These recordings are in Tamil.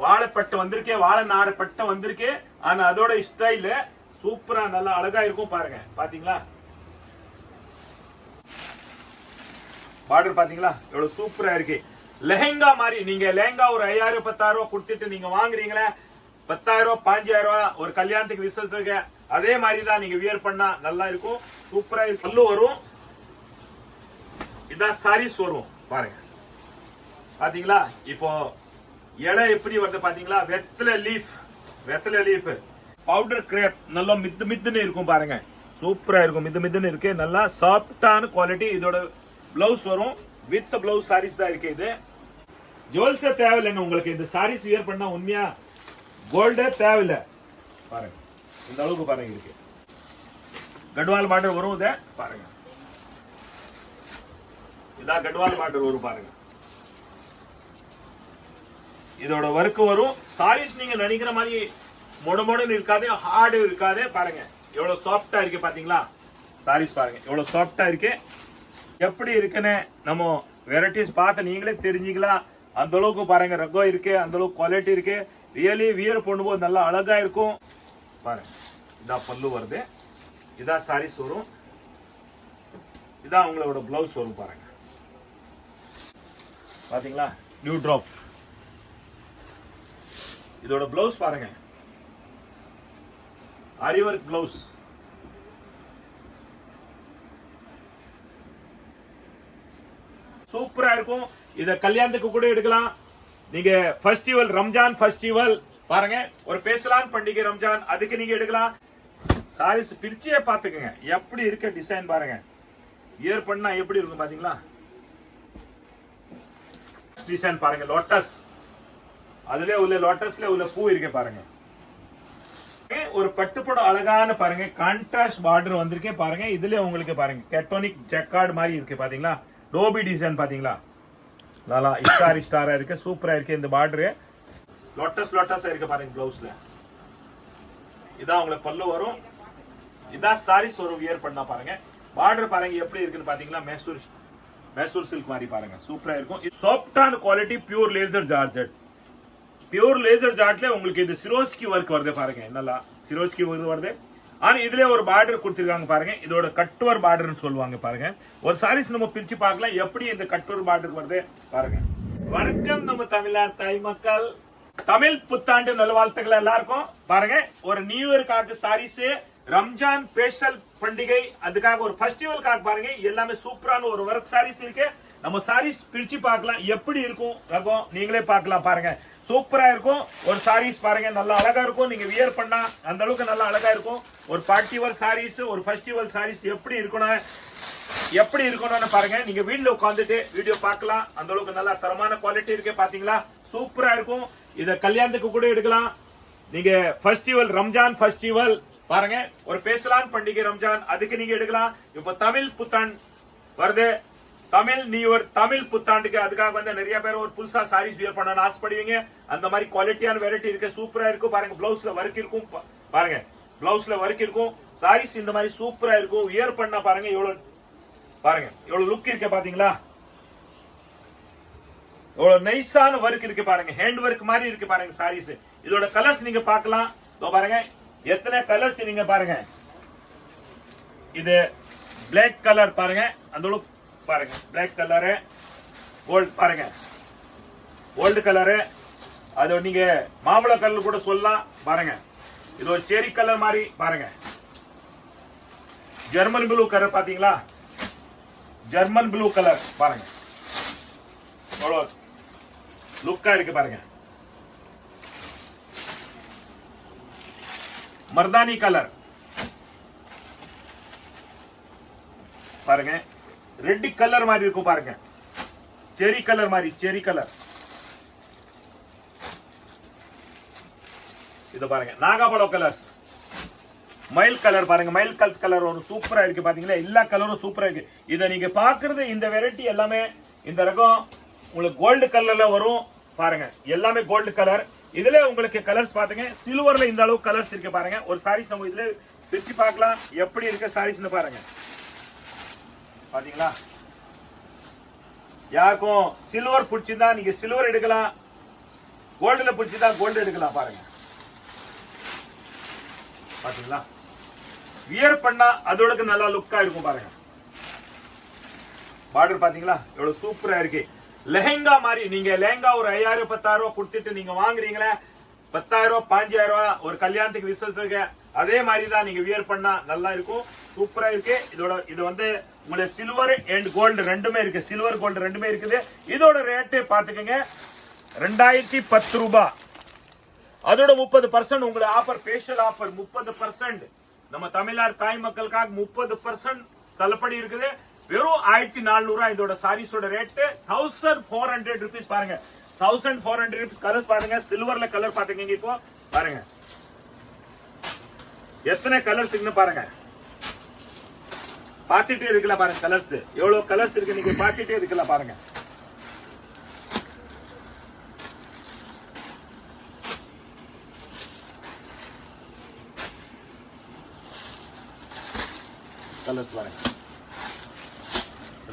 வாழைப்பட்டு வந்திருக்கே, வாழை நாறு பட்டை வந்திருக்கே. ஆனா அதோட ஸ்டைல் சூப்பரா நல்லா அழகா இருக்கும் பாருங்க. பாத்தீங்களா பார்டர் பாத்தீங்களா எவ்வளவு சூப்பரா இருக்கு. லெஹங்கா மாதிரி நீங்க லெஹங்கா ஒரு 5000 10,000 கொடுத்துட்டு நீங்க வாங்குறீங்களே, 10,000 5,000 ஒரு கல்யாணத்துக்கு விசேஷத்துக்கு, அதே மாதிரி தான் நீங்க வியர் பண்ணா நல்லா இருக்கும். சூப்பரா இருக்கு. பல்லு வரும், இதான் சாரீஸ் வரும் பாருங்க. பாத்தீங்களா இப்போ இலை எப்படி வருது பாத்தீங்களா? வெத்தலை லீஃப் பவுடர் கிரேப் நல்லா மித்துன்னு இருக்கும் பாருங்க. சூப்பரா இருக்கும், மித்துன்னு இருக்கு. நல்லா சாஃப்டான குவாலிட்டி. இதோட பிளவுஸ் வரும், வித் பிளவுஸ் சாரீஸ் தான் இருக்கு. இது ஜுவல்ஸே தேவையில்லைங்க உங்களுக்கு. இந்த சாரீஸ் வியர் பண்ணா உண்மையா கோல்டே தேவையில்லை பாருங்க. இந்த அளவுக்கு பாருங்க இருக்கு. கட்வால் பார்டர் வரும். இத பாருங்க, இதான் கட்வால் பார்டர் வரும் பாருங்க. இதோட ஒர்க் வரும். சாரீஸ் நீங்க நினைக்கிற மாதிரி மொடமொடன்னு இருக்காது, ஹார்டு இருக்காது. பாருங்க எவ்வளவு சாஃப்டா இருக்கு பாத்தீங்களா? சாரீஸ் பாருங்க எவ்வளவு சாஃப்டா இருக்கு. எப்படி இருக்குன்னு நம்ம வெரைட்டிஸ் பார்த்து நீங்களே தெரிஞ்சுக்கலாம். அந்த அளவுக்கு பாருங்க ரகம் இருக்கு, அந்த அளவுக்கு குவாலிட்டி இருக்கு. ரியலி வியர் பண்ணும்போது நல்லா அழகா இருக்கும் பாருங்க. இதான் பல்லு வருது, இதான் சாரீஸ் வரும், இதான் உங்களோட பிளவுஸ் வரும் பாருங்க. பாத்தீங்களா நியூ டிராப். இதோட பிளவுஸ் பாருங்க, ஆரி வொர்க் பிளவுஸ். சூப்பரா இருக்கும். இத கல்யாணத்துக்கு கூட எடுக்கலாம். நீங்க ஃபெஸ்டிவல், ரம்ஜான் ஃபெஸ்டிவல் பாருங்க, ஒரு பேசலான் பண்டிகை ரம்ஜான், அதுக்கு நீங்க எடுக்கலாம். சாரீஸ் பிரிச்சே பாத்துக்கங்க எப்படி இருக்க டிசைன் பாருங்க. வியர் பண்ணா எப்படி இருக்கும் பாத்தீங்களா? டிசைன் பாருங்க, லோட்டஸ், அதுல உள்ள லோட்டஸ்ல உள்ள பூ இருக்கு பாருங்க. ஒரு பட்டுப்படம் அழகான பாருங்க, கான்ட்ராஸ்ட் பார்டர் வந்திருக்கே பாருங்க. இதுல உங்களுக்கு பாருங்க கேட்டோனிக் ஜக்கார்ட் மாதிரி இருக்கு பாத்தீங்களா? டோபி டிசைன் பாத்தீங்களா? நல்லா ஸ்டாரா இருக்கு, சூப்பரா இருக்கு. இந்த பார்டர் லோட்டஸ் இருக்கு பாருங்க பிளவுஸ்ல. இதான் உங்களுக்கு பல்லு வரும், இதான் சாரீஸ் வரும் வியர் பண்ணா பாருங்க. பார்டர் பாருங்க எப்படி இருக்குன்னு பாத்தீங்களா? மேசூர் சில்க் மாதிரி பாருங்க, சூப்பரா இருக்கும். சாஃப்டான quality, pure laser georgette. Pure laser ஜார்ட்ல உங்களுக்கு இந்த சிரோஸ்கி ஒர்க் வருது பாருங்க. நல்லா சிரோஸ்கி ஒர்க் வருது. ஆனா இதுல ஒரு பார்டர் கொடுத்திருக்காங்க பாருங்க. இதோட கட்டுவர் பார்டர்னு சொல்லுவாங்க பாருங்க. ஒரு சாரீஸ் நம்ம பிரிச்சு பார்க்கலாம் எப்படி இந்த கட்டுவர் பார்டர் வருது பாருங்க. வணக்கம் நம்ம தமிழ்நாடு தாய் மக்கள், தமிழ் புத்தாண்டு நல்வாழ்த்துக்கள் எல்லாருக்கும். பாருங்க ஒரு நியூ இயர்க்காக சாரீஸ், ரம்ஜான் ஸ்பெஷல் பண்டிகை, அதுக்காக ஒரு ஃபெஸ்டிவல்காக பாருங்க எல்லாமே சூப்பரான ஒரு ஒர்க் சாரீஸ் இருக்கு. நம்ம சாரீஸ் பிரிச்சு பார்க்கலாம் எப்படி இருக்கும் ரகம், நீங்களே பார்க்கலாம் பாருங்க. சூப்பரா இருக்கும். ஒரு சாரீஸ் பாருங்க நல்லா அழகா இருக்கும். நீங்க வியர் பண்ணா அந்த அளவுக்கு நல்லா அழகா இருக்கும். ஒரு பார்ட்டி வேர் சாரீஸ், ஒரு ஃபெஸ்டிவல் சாரீஸ் எப்படி இருக்கணும்னு பாருங்க. நீங்க வீட்ல உட்காந்துட்டு வீடியோ பார்க்கலாம். அந்த அளவுக்கு நல்லா தரமான குவாலிட்டி இருக்கு பாத்தீங்களா? சூப்பரா இருக்கும். இத கல்யாணத்துக்கு கூட எடுக்கலாம். நீங்க ஃபெஸ்டிவல், ரம்ஜான் ஃபெஸ்டிவல் பாருங்க, ஒரு பேசலான் பண்டிகை ரம்ஜான், அதுக்கு நீங்க எடுக்கலாம். இப்ப தமிழ் புத்தாண்டு வருது, தமிழ் நியூ இயர், தமிழ் புத்தாண்டுக்கு அதுக்காக வந்து நிறைய பேர் ஒரு புதுசா சாரீஸ் வியர் பண்ணணும்னு ஆசைப்படுவீங்க. அந்த மாதிரி குவாலிட்டியான வெரைட்டி இருக்கு, சூப்பரா இருக்கும். பாருங்க பிளவுஸ்ல ஒர்க் இருக்கும் பாருங்க, பிளவுஸ்ல ஒர்க் இருக்கும். சாரீஸ் இந்த மாதிரி சூப்பரா இருக்கும். வியர் பண்ணா பாருங்க எவ்வளவு லுக் இருக்கு பாத்தீங்களா? எவ்வளவு நைஸான ஒர்க் இருக்கு பாருங்க, ஹேண்ட் ஒர்க் மாதிரி இருக்கு பாருங்க சாரீஸ். இதோட கலர்ஸ் நீங்க பார்க்கலாம். பாருங்க எத்தனை கலர்ஸ் நீங்க பாருங்க. இது பிளாக் கலர் பாருங்க, அந்த லுக் பாருங்க. பிளாக் கலரு, கோல்ட் பாருங்க, கோல்டு கலரு, அது நீங்க மாம்பழ கலர் கூட சொல்லலாம் பாருங்க. இது ஒரு செரி கலர் மாதிரி பாருங்க. ஜெர்மன் ப்ளூ கலர் பாத்தீங்களா? ஜெர்மன் ப்ளூ கலர் பாருங்க, லுக்கா இருக்கு பாருங்க. மர்தானி கலர் பாருங்க, ரெட் கலர் மாதிரி இருக்கும் பாருங்க. செரி கலர் மாதிரி, செரி கலர். இது பாருங்க நாகாபழம் கலர்ஸ், மயில் கலர் பாருங்க. மயில் கலர் ஒரு சூப்பரா இருக்கு பாத்தீங்களா? எல்லா கலரும் சூப்பரா இருக்கு. இத நீங்க பாக்குறது இந்த வெரைட்டி எல்லாமே இந்த ரகம் உங்களுக்கு கோல்டு கலர்ல வரும் பாருங்க. எல்லாமே கோல்டு கலர். இதுல உங்களுக்கு கலர்ஸ் பாத்துங்க. சில்வர்ல இந்த அளவுக்கு கலர்ஸ் இருக்கு பாருங்க. ஒரு சாரீஸ் நம்ம இதுல பிரிச்சு பார்க்கலாம் எப்படி இருக்கு சாரீஸ்னு பாருங்க. பாத்தீங்களா? யாருக்கும் சில்வர் பிடிச்சிருந்தா நீங்க சில்வர் எடுக்கலாம், கோல்டுல பிடிச்சதா கோல்டு எடுக்கலாம் பாருங்க. பாத்தீங்களா? வியர் பண்ணா அதோட நல்லா லுக்கா இருக்கும் பாருங்க. பார்டர் பாத்தீங்களா எவ்வளவு சூப்பரா இருக்கு. லெஹங்கா மாதிரி நீங்க லெஹங்கா ஒரு 5000 10,000 கொடுத்துட்டு நீங்க வாங்குறீங்களே, 10,000 5,000 ஒரு கல்யாணத்துக்கு விசேஷத்துக்கு, அதே மாதிரி தான் நீங்க வியர் பண்ணா நல்லா இருக்கும். சூப்பரா இருக்கு. இது வந்து உங்களுக்கு சில்வர் அண்ட் கோல்டு ரெண்டுமே இருக்கு. சில்வர் கோல்டு ரெண்டுமே இருக்குது. இதோட ரேட்டு பாத்துக்கங்க 2010 ரூபாய். அதோட 30% உங்களுக்கு ஆஃபர், ஸ்பெஷல் ஆஃபர் 30%. நம்ம தமிழ்நாடு தாய் மக்களுக்காக 30% தள்ளுபடி இருக்குது. வெறும் 1400. இதோட சாரீஸோட ரேட் 1400 rupees பாருங்க. 1400 rupees. கலர்ஸ் பாருங்க. சில்வர்ல கலர் பாத்துக்கங்க. இப்போ பாருங்க எத்தனை கலர்ஸ் இருக்குன்னு பாருங்க. பாத்துட்டே இருக்கல பாருங்க. கலர்ஸ் எவ்வளவு கலர்ஸ் இருக்கு நீங்க பாத்துட்டே இருக்கல பாருங்க. கலர்ஸ் பாருங்க.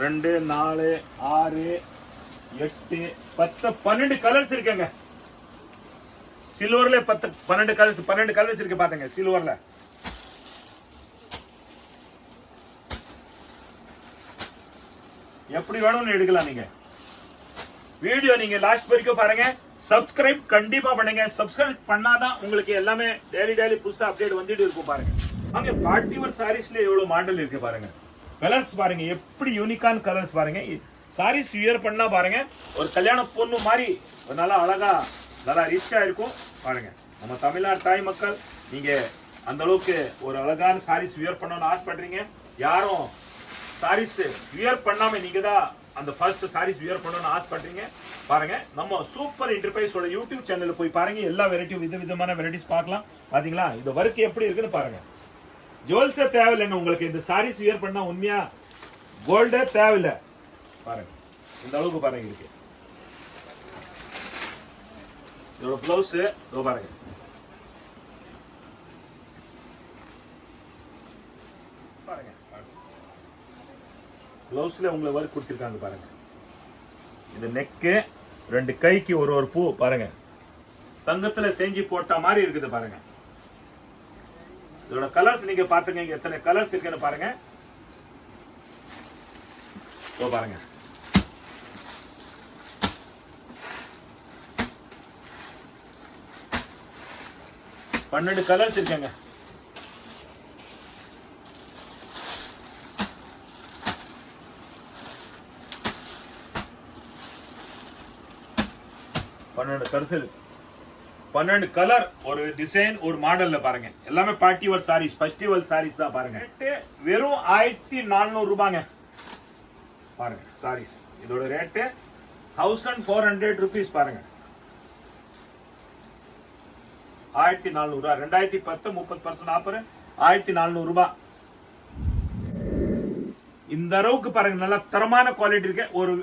2 4 6 8 10 12 கலர்ஸ் இருக்குங்க. சில்வர்ல 12 கலர்ஸ் இருக்கு பாருங்க. சில்வர்ல எப்படி வேணும்னு எடுக்கலாம். நீங்க வீடியோ நீங்க லாஸ்ட் வரைக்கும் பாருங்க. சப்ஸ்கிரைப் கண்டிப்பா பண்ணுங்க. சப்ஸ்கிரைப் பண்ணாதான் உங்களுக்கு எல்லாமே டெய்லி புதுசா அப்டேட் வந்துட்டு இருக்கும் பாருங்க. அங்க பார்ட்டிவர் சாரீஸ்ல எவ்வளவு மாடல் இருக்கு பாருங்க. கலர்ஸ் பாருங்க எப்படி யூனிக்கான கலர்ஸ் பாருங்க. சாரீஸ் வியர் பண்ணா பாருங்க ஒரு கல்யாண பொண்ணு மாதிரி நல்லா அழகா நல்லா ரிச்சா இருக்கும் பாருங்க. நம்ம தமிழ்நாடு தாய் மக்கள் நீங்க அந்த அளவுக்கு ஒரு அழகான சாரீஸ் வியர் பண்ணணும்னு ஆசைப்படுறீங்க. யாரும் சாரீஸ் வியர் பண்ணாம நீங்க தான் அந்த ஃபர்ஸ்ட் சாரீஸ் வியர் பண்ணணும்னு ஆசைப்படுறீங்க பாருங்க. நம்ம சூப்பர் என்டர்பிரைஸோட யூடியூப் சேனல்ல போய் பாருங்க. எல்லா வெரைட்டியும் விதவிதமான வெரைட்டிஸ் பார்க்கலாம். பாத்தீங்களா இந்த ஒர்க் எப்படி இருக்குன்னு பாருங்க. ஜுவல்ஸே தேவையில்லைங்க உங்களுக்கு. இந்த சாரீஸ் வியர் பண்ணா உண்மையா கோல்டே தேவையில்லை பாருங்க. இந்த அளவுக்கு பாருங்க இருக்கு. இதோட பிளவுஸ் பாருங்க. பாருங்க பிளவுஸ்ல உங்களுக்கு ஒர்க் கொடுத்திருக்காங்க பாருங்க. இது நெக்கு, 2 கைக்கு ஒரு பூ பாருங்க. தங்கத்துல செஞ்சு போட்ட மாதிரி இருக்குது பாருங்க. இதோட கலர்ஸ் நீங்க பாத்துங்க எத்தனை கலர்ஸ் இருக்குன்னு பாருங்க. பாருங்க 12 கலர்ஸ் இருக்குங்க. பன்னெண்டு கலர் ஒரு டிசைன் ஒரு மாடல்ல பாருங்க. எல்லாமே பார்ட்டிவர் சாரீஸ், ஃபெஸ்டிவல் சாரீஸ் தான் பாருங்க. வெறும் 1400 ரூபாங்க பாருங்க சாரீஸ். இதோட ரேட்டு 1400 rupees பாருங்க. 1400. 2010 30% ஆஃபர் 1400 ரூபாய். இந்த அளவுக்கு பாருங்க நல்ல தரமான குவாலிட்டி இருக்கு. ஒரு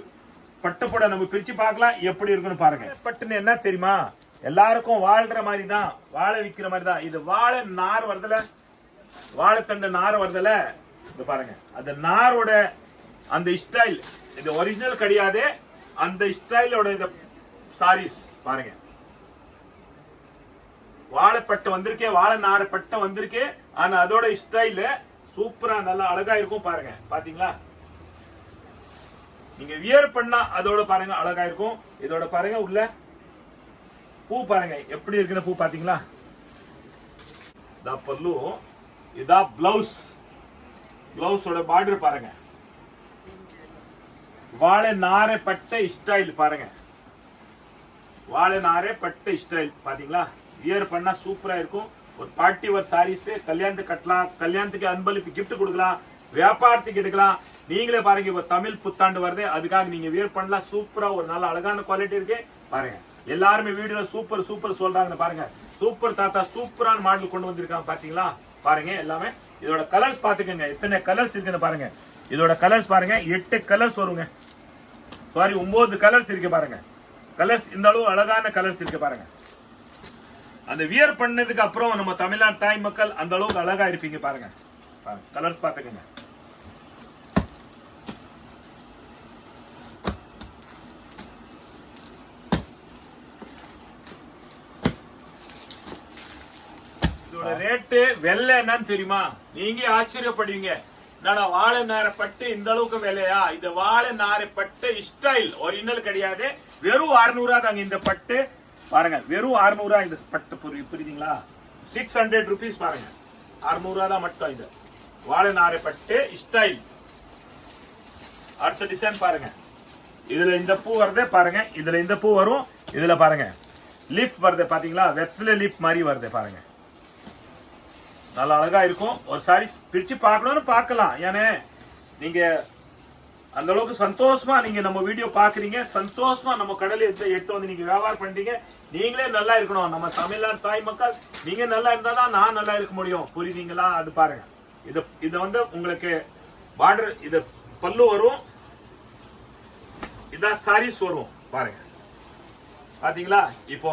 பட்டுப்பட நம்ம பிரிச்சு பார்க்கலாம் எப்படி இருக்குன்னு பாருங்க. பட்டுன்னு என்ன தெரியுமா, எல்லாருக்கும் வாழ்ற மாதிரி தான், வாழை விக்கிற மாதிரி தான். இது வாழை நார் வருதுல, வாழைத்தண்டு நார் வருதுல, இது பாருங்க அந்த நாரோட அந்த ஸ்டைல். இது ஒரிஜினல் கிடையாது, அந்த ஸ்டைலோட இந்த சாரீஸ் பாருங்க. வாழைப்பட்டு வந்திருக்கே, வாழை நார் பட்டை வந்திருக்கே, ஆனா அதோட ஸ்டைல் சூப்பரா நல்லா அழகா இருக்கும் பாருங்க. பாத்தீங்களா, நீங்க வியர் பண்ணா அதோட பாருங்க அழகா இருக்கும். இதோட பாருங்க உள்ள பூ பாருங்க எப்படி இருக்குன்னு பூ பாத்தீங்களா. இதா பல்லு, இதா பிளவுஸ். பிளவுஸோட பார்டர் பாருங்க, வாழை நாரை பட்டை ஸ்டைல் பாருங்க. வாழை நாரை பட்டை ஸ்டைல் பாத்தீங்களா. வியர் பண்ணா சூப்பரா இருக்கும். ஒரு பார்ட்டி வேர் சாரீஸ் கல்யாணத்துக்கு கட்டலாம், கல்யாணத்துக்கு அன்பளிப்பு கிஃப்ட் கொடுக்கலாம், வியாபாரத்துக்கு எடுக்கலாம். நீங்களே பாருங்க, இப்ப தமிழ் புத்தாண்டு வருது, அதுக்காக நீங்க வியர் பண்ணலாம். சூப்பரா ஒரு நல்ல அழகான குவாலிட்டி இருக்கு பாருங்க. எல்லாருமே வீடியோல சூப்பர் சூப்பர் சொல்றாங்க பாருங்க. சூப்பர் தாத்தா சூப்பரான மாடல் கொண்டு வந்திருக்காங்க பாத்தீங்களா. பாருங்க எல்லாமே இதோட கலர்ஸ் பாத்துக்கங்க, எத்தனை கலர்ஸ் இருக்குன்னு பாருங்க. இதோட கலர்ஸ் பாருங்க 8 கலர்ஸ் வருங்க. சாரி 9 கலர்ஸ் இருக்கு பாருங்க. கலர்ஸ் இந்த அளவு அழகான கலர்ஸ் இருக்கு பாருங்க. அந்த வியர் பண்ணதுக்கு அப்புறம் நம்ம தமிழ்நாடு தாய் மக்கள் அந்த அளவுக்கு அழகா இருப்பீங்க பாருங்க. கலர்ஸ் பாத்துக்கங்க. ரேட்டு வெள்ளை என்னன்னு தெரியுமா? நீங்க ஆச்சரியப்படுவீங்க. என்னடா வாழை நாரை பட்டு இந்த அளவுக்கு விலையா? இது வாழை நாரை பட்டு ஸ்டைல் ஒரிஜினல் கிடையாது. வெறும் 600 தாங்க இந்த பட்டு. பாருங்க, வெறும் 600 இந்த பட்டு. புரியுதுங்களா? 600 rupees பாருங்க. 600 தான் மட்டும் இது வாழை நாரை பட்டு ஸ்டைல். அடுத்த டிசைன் பாருங்க. இதுல இந்த பூ வருது பாருங்க. இதுல இந்த பூ வரும். இதுல பாருங்க லிப் வருது பாத்தீங்களா? வெத்தலை லிப் மாதிரி வருது பாருங்க. நல்லா அழகா இருக்கும். ஒரு சாரி பிரிச்சு பார்க்கணும்னு பார்க்கலாம். ஏன்னா நீங்க அந்த அளவுக்கு சந்தோஷமா நீங்க நம்ம வீடியோ பாக்குறீங்க, சந்தோஷமா நம்ம கடலை எடுத்து வந்து நீங்க வியாபாரம் பண்றீங்க. நீங்களே நல்லா இருக்கணும். நம்ம தமிழ்நாடு தாய் மக்கள் நீங்க நல்லா இருந்தாதான் நான் நல்லா இருக்க முடியும். புரியுதுங்களா? அது பாருங்க. இது வந்து உங்களுக்கு பார்டர், இது பல்லு வரும், இதான் சாரீஸ் வரும் பாருங்க. பாத்தீங்களா? இப்போ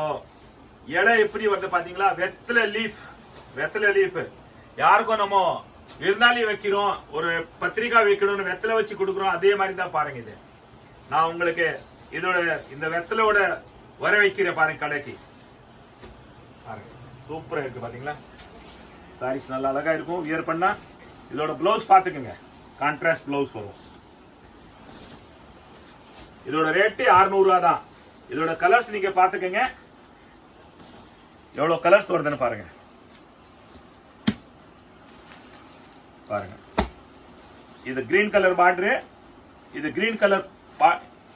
இலை எப்படி வருது பாத்தீங்களா? வெத்தலை லீஃப், வெத்தலை லீஃப். யாருக்கும் நம்ம விருந்தாளி வைக்கிறோம், ஒரு பத்திரிக்கா வைக்கணும்னு வெத்தலை வச்சு கொடுக்குறோம், அதே மாதிரி தான் பாருங்க. இது நான் உங்களுக்கு இதோட இந்த வெத்தலையோட வர வைக்கிறேன் பாருங்க கடைக்கு. பாருங்க சூப்பரா இருக்கு பாத்தீங்களா? சாரீஸ் நல்லா அழகா இருக்கும் வியர் பண்ணா. இதோட பிளவுஸ் பாத்துக்கோங்க, கான்ட்ராஸ்ட் பிளவுஸ் வரும். இதோட ரேட்டு 600 தான். இதோட கலர்ஸ் நீங்க பாத்துக்கங்க, எவ்வளவு கலர்ஸ் வருதுன்னு பாருங்க. பாருங்க, இது கிரீன் கலர் பார்டர், இது கிரீன் கலர்,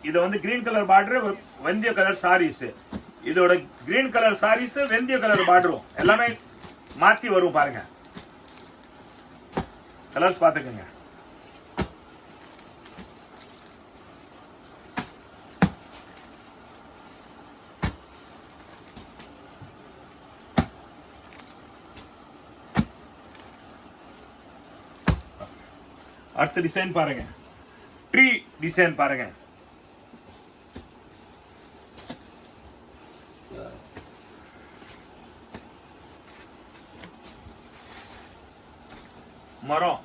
இது வந்து கிரீன் கலர் பார்டர், வெந்தய கலர் சாரீஸ். இதோட கிரீன் கலர் சாரீஸ், வெந்தய கலர் பார்டரும் எல்லாமே மாத்தி வரும் பாருங்க. கலர்ஸ் பாத்துக்கங்க. அடுத்த டிசைன் பாருங்க, ட்ரீ டிசைன் பாருங்க. மரம்,